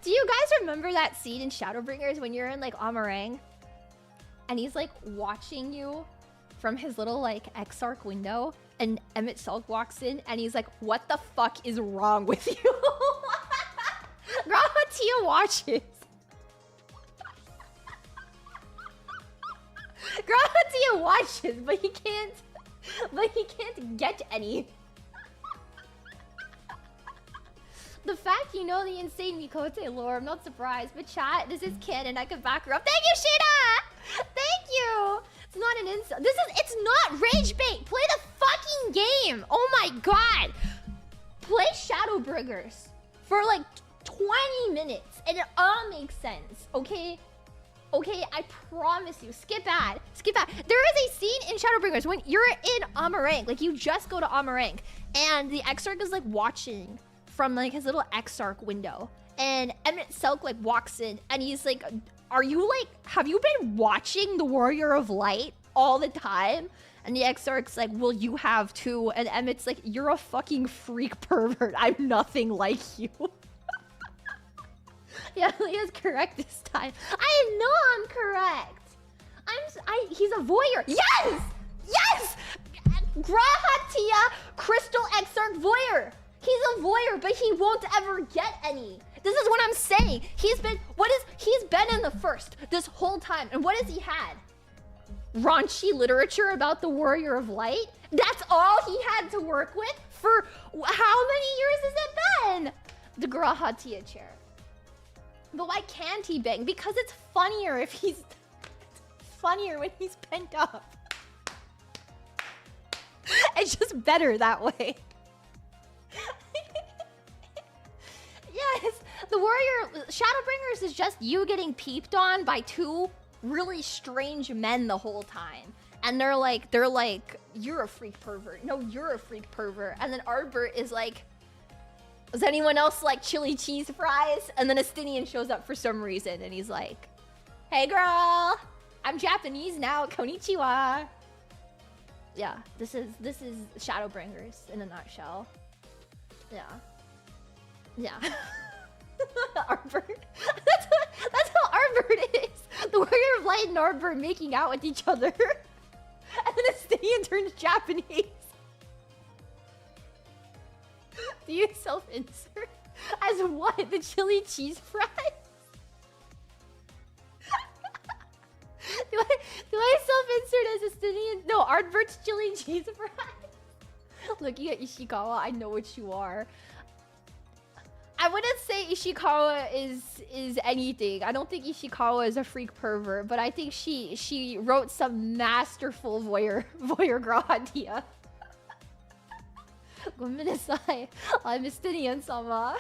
[SPEAKER 1] Do you guys remember that scene in Shadowbringers when you're in, like, Amarang? And he's, like, watching you from his little, like, Exarch window, and Emmett Sulk walks in, and he's like, what the fuck is wrong with you? Grahatia watches. Grahatia watches, but he can't get any. The fact you know the insane Mikote lore, I'm not surprised. But chat, this is canon. I can back her up. Thank you, Sheena! Thank you! It's not an insult. It's not rage bait. Play the fucking game. Oh my god. Play Shadowbringers for like 20 minutes and it all makes sense, okay? Okay, I promise you. Skip ad. Skip ad. There is a scene in Shadowbringers when you're in Amarang. Like, you just go to Amarang and the Exarch is like watching from like his little Exarch window. And Emmett Selk like walks in and he's like, are you like, have you been watching the Warrior of Light all the time? And the Exarch's like, well, you have too. And Emmett's like, you're a fucking freak pervert. I'm nothing like you. Yeah, Leah's correct this time. I know I'm correct. He's a voyeur. Yes! Yes! Grahatia Crystal Exarch voyeur. He's a voyeur, but he won't ever get any. This is what I'm saying. He's been in the first this whole time. And what has he had? Raunchy literature about the Warrior of Light? That's all he had to work with? For how many years has it been? The Grahatia chair. But why can't he bang? Because it's funnier if he's... funnier when he's pent up. It's just better that way. Yes, the Warrior... Shadowbringers is just you getting peeped on by two really strange men the whole time. And they're like, you're a freak pervert. No, you're a freak pervert. And then Ardbert is like, does anyone else like chili cheese fries? And then Estinian shows up for some reason and he's like, hey girl, I'm Japanese now, konnichiwa. Yeah, this is Shadowbringers in a nutshell. Yeah. Yeah. Ardbert. That's how Ardbert is. The Warrior of Light and Ardbert making out with each other. And then Estinian turns Japanese. Do you self-insert? As what? The chili cheese fries? do I self-insert as Estinian? No, Ardbert's chili cheese fries. Looking at Ishikawa, I know what you are. I wouldn't say Ishikawa is anything. I don't think Ishikawa is a freak pervert, but I think she wrote some masterful voyeur grahatia. Gomenasai. I'm Estinian-sama.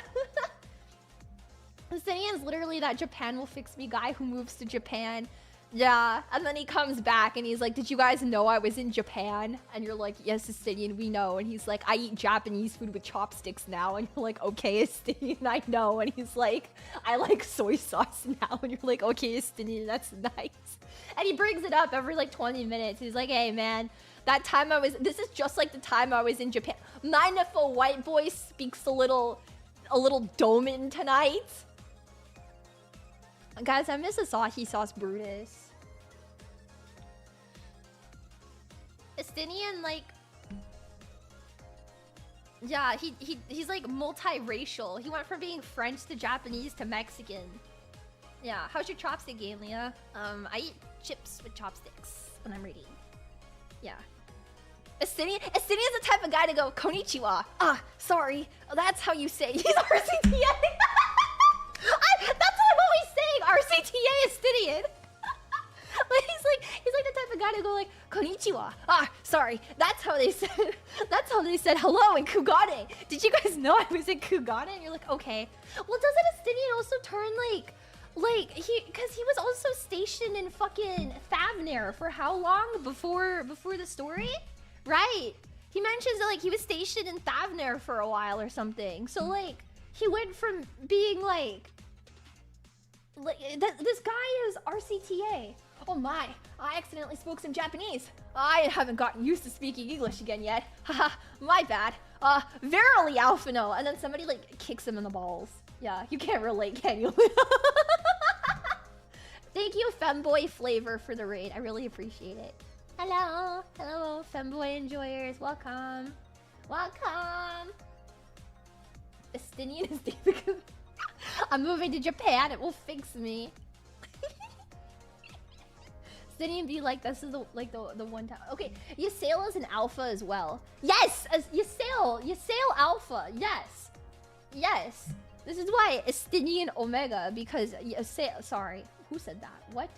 [SPEAKER 1] Estinian's literally that Japan will fix me guy who moves to Japan. Yeah, and then he comes back and he's like, did you guys know I was in Japan? And you're like, yes, Estinian, we know. And he's like, I eat Japanese food with chopsticks now. And you're like, okay, Estinian, I know. And he's like, I like soy sauce now. And you're like, okay, Estinian, that's nice. And he brings it up every like 20 minutes. He's like, hey, man, that time this is just like the time I was in Japan. Mind if a white boy speaks a little Domin tonight? Guys, I miss Asahi Sauce Brutus. Estinian, like... Yeah, he's like multiracial. He went from being French to Japanese to Mexican. Yeah, how's your chopstick game, Leah? I eat chips with chopsticks when I'm reading. Yeah. Estinian's the type of guy to go, konnichiwa. Ah, sorry. That's how you say. He's RCTA. That's what I'm always saying. RCTA Estinian. But he's like the type of guy to go like, konnichiwa. Ah, sorry. That's how they said hello in Kugane. Did you guys know I was in Kugane? And you're like, okay. Well, doesn't Estinian also turn like because he was also stationed in fucking Thavner for how long before the story? Right. He mentions that like he was stationed in Thavner for a while or something. So like he went from being like this guy is RCTA. Oh my, I accidentally spoke some Japanese. I haven't gotten used to speaking English again yet. Haha, my bad. Verily, Alphino. And then somebody like kicks him in the balls. Yeah, you can't relate, can you? Thank you, Femboy Flavor, for the raid. I really appreciate it. Hello, hello, Femboy enjoyers. Welcome. Welcome. Estinian is David. I'm moving to Japan. It will fix me. Estinian be like, this is the one time. Okay, Ysail is an alpha as well. Yes, Ysail alpha. Yes, yes. This is why Estinian Omega, because Ysail. Sorry, who said that? What?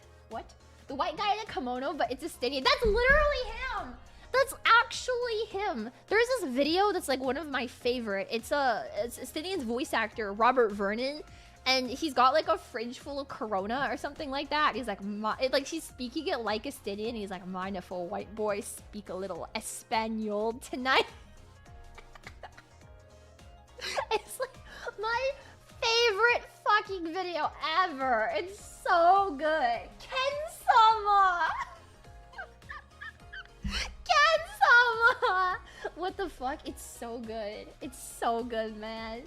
[SPEAKER 1] The white guy in a kimono, but it's Estinian. That's literally him. That's actually him. There's this video that's like one of my favorite. It's Estinian's voice actor, Robert Vernon. And he's got like a fridge full of Corona or something like that. He's like, she's speaking it like Estinian. He's like, mind if a white boy speak a little Espanol tonight? It's like my favorite fucking video ever. It's so good. Ken-sama! Ken! What the fuck? It's so good. It's so good, man.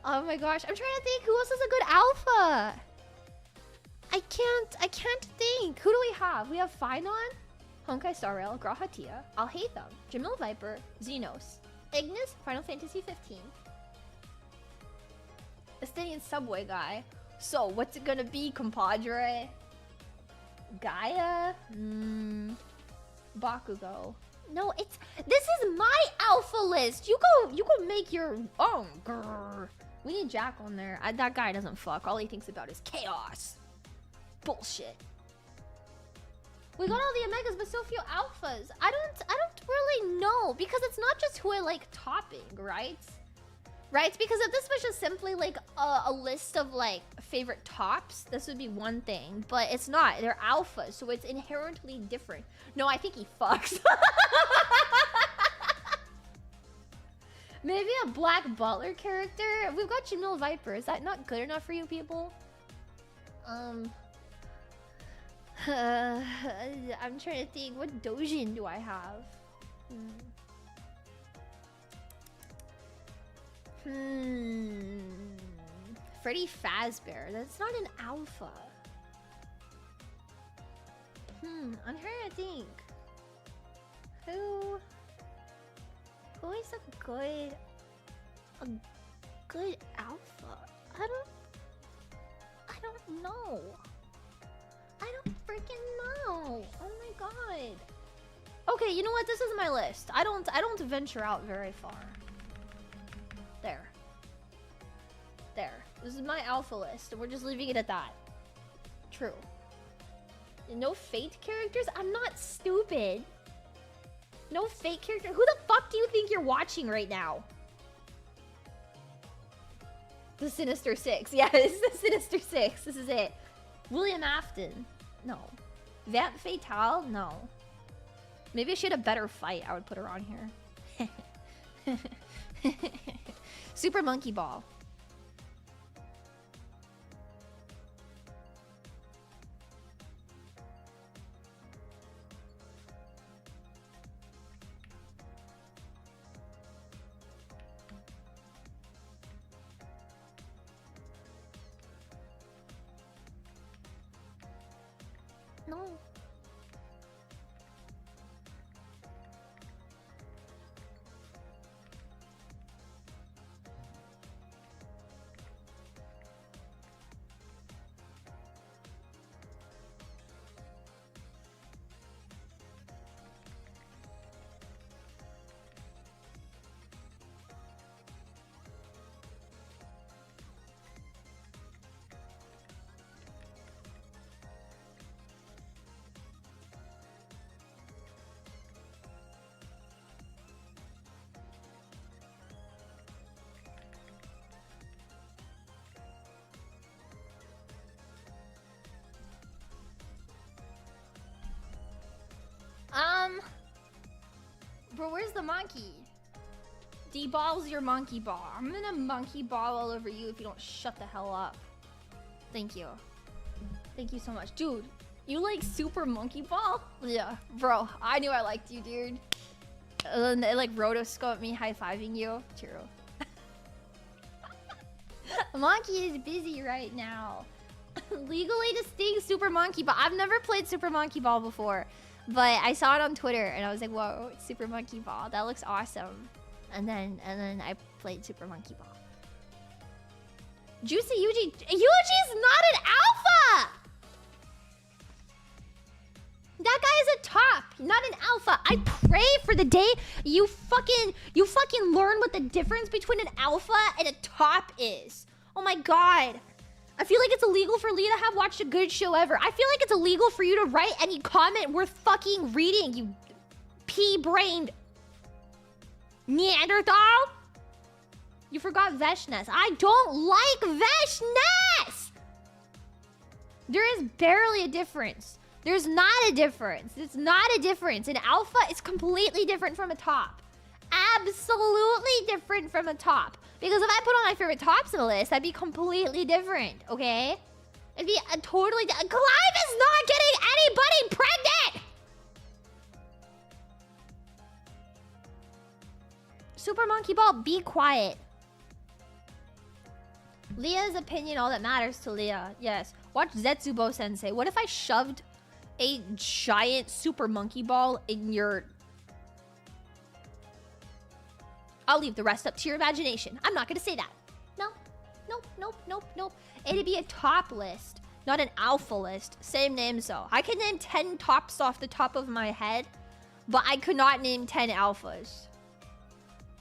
[SPEAKER 1] Oh my gosh, I'm trying to think who else is a good alpha. I can't think. Who do we have? We have Finon, Honkai Star Rail, Grahatia, I'll Hate Them, Jamil Viper, Xenos, Ignis, Final Fantasy 15. Estinian Subway guy. So what's it gonna be, compadre? Gaia? Bakugo. No, this is my alpha list. You go make your own. Grr. We need Jack on there. That guy doesn't fuck. All he thinks about is chaos. Bullshit. We got all the Omegas, but so few alphas. I don't really know, because it's not just who I like topping, right? Right? Because if this was just simply like a list of like favorite tops, this would be one thing. But it's not. They're alphas, so it's inherently different. No, I think he fucks. Maybe a Black Butler character? We've got Jamil Viper. Is that not good enough for you people? I'm trying to think. What Dojin do I have? Freddy Fazbear. That's not an alpha. I'm trying to think. Who is a good alpha? I don't know. I don't freaking know. Oh my god. Okay, you know what? This is my list. I don't venture out very far. There. This is my alpha list, and we're just leaving it at that. True. No Fate characters? I'm not stupid. No Fate character? Who the fuck do you think you're watching right now? The Sinister Six. Yeah, this is the Sinister Six. This is it. William Afton. No. Vamp Fatale? No. Maybe if she had a better fight, I would put her on here. Super Monkey Ball. No. Bro, where's the monkey? D-ball's your monkey ball. I'm gonna monkey ball all over you if you don't shut the hell up. Thank you. Thank you so much. Dude, you like Super Monkey Ball? Yeah, bro, I knew I liked you, dude. And then they like rotoscope me high-fiving you. True. Monkey is busy right now. Legally distinct Super Monkey Ball. I've never played Super Monkey Ball before. But I saw it on Twitter and I was like, whoa, it's Super Monkey Ball. That looks awesome. And then I played Super Monkey Ball. Juicy Yuji. Yuji's not an alpha! That guy is a top, not an alpha. I pray for the day you fucking learn what the difference between an alpha and a top is. Oh my god. I feel like it's illegal for Lia to have watched a good show ever. I feel like it's illegal for you to write any comment worth fucking reading, you pea-brained Neanderthal. You forgot Veshness. I don't like Veshness! There is barely a difference. There's not a difference. It's not a difference. An alpha is completely different from a top. Absolutely different from a top. Because if I put all my favorite tops in a list, that'd be completely different, okay? It'd be a totally... Clive is not getting anybody pregnant! Super Monkey Ball, be quiet. Lia's opinion, all that matters to Lia. Yes. Watch Zetsubo Sensei. What if I shoved a giant Super Monkey Ball in your... I'll leave the rest up to your imagination. I'm not gonna say that. No. Nope, nope, nope, nope. It'd be a top list, not an alpha list. Same names though. I could name 10 tops off the top of my head, but I could not name 10 alphas.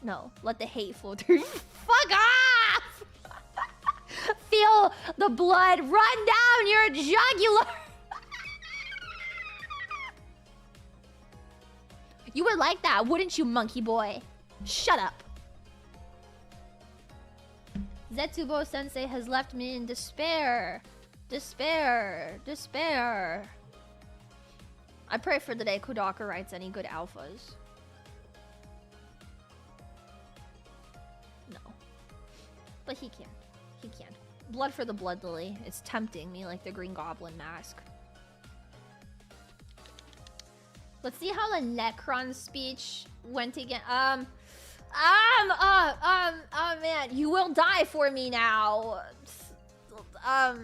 [SPEAKER 1] No, let the hate flow through. Fuck off! Feel the blood run down your jugular. You would like that, wouldn't you, monkey boy? Shut up. Zetsubo Sensei has left me in despair. Despair. Despair. I pray for the day Kodaka writes any good alphas. No. But he can. He can. Blood for the Blood Lily. It's tempting me like the Green Goblin mask. Let's see how the Necron speech went again. Oh man, you will die for me now. I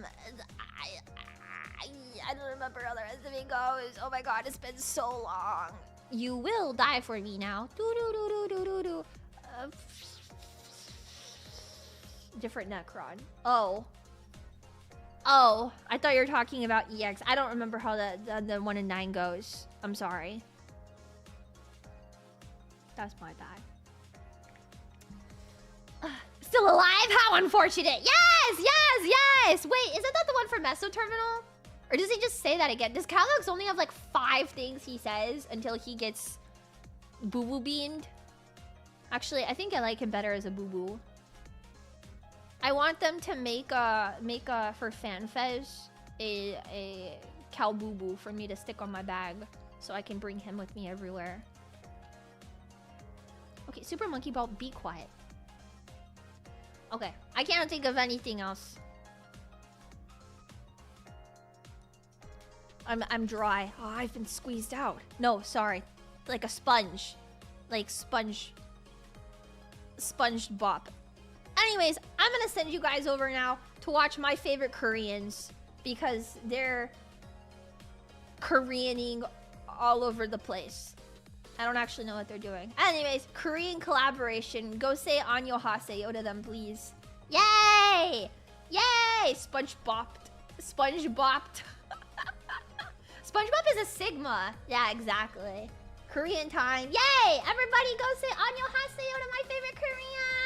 [SPEAKER 1] don't remember how the rest of it goes. Oh my god, it's been so long. You will die for me now. Different Necron. Oh, I thought you were talking about EX. I don't remember how the 1 in 9 goes. I'm sorry. That's my bad. Still alive? How unfortunate. Yes, yes, yes. Wait, isn't that the one from Meso Terminal? Or does he just say that again? Does Calyx only have like 5 things he says until he gets boo-boo beamed? Actually, I think I like him better as a boo-boo. I want them to make for FanFez a cow boo-boo for me to stick on my bag so I can bring him with me everywhere. Okay, Super Monkey Ball, be quiet. Okay, I can't think of anything else. I'm dry. Oh, I've been squeezed out. No, sorry. Like a sponge. Like sponge bop. Anyways, I'm gonna send you guys over now to watch my favorite Koreans because they're Koreaning all over the place. I don't actually know what they're doing. Anyways, Korean collaboration. Go say Annyeonghaseyo to them, please. Yay! Yay! Sponge bopped. Sponge bopped. SpongeBob is a Sigma. Yeah, exactly. Korean time. Yay! Everybody go say Annyeonghaseyo to my favorite Korean.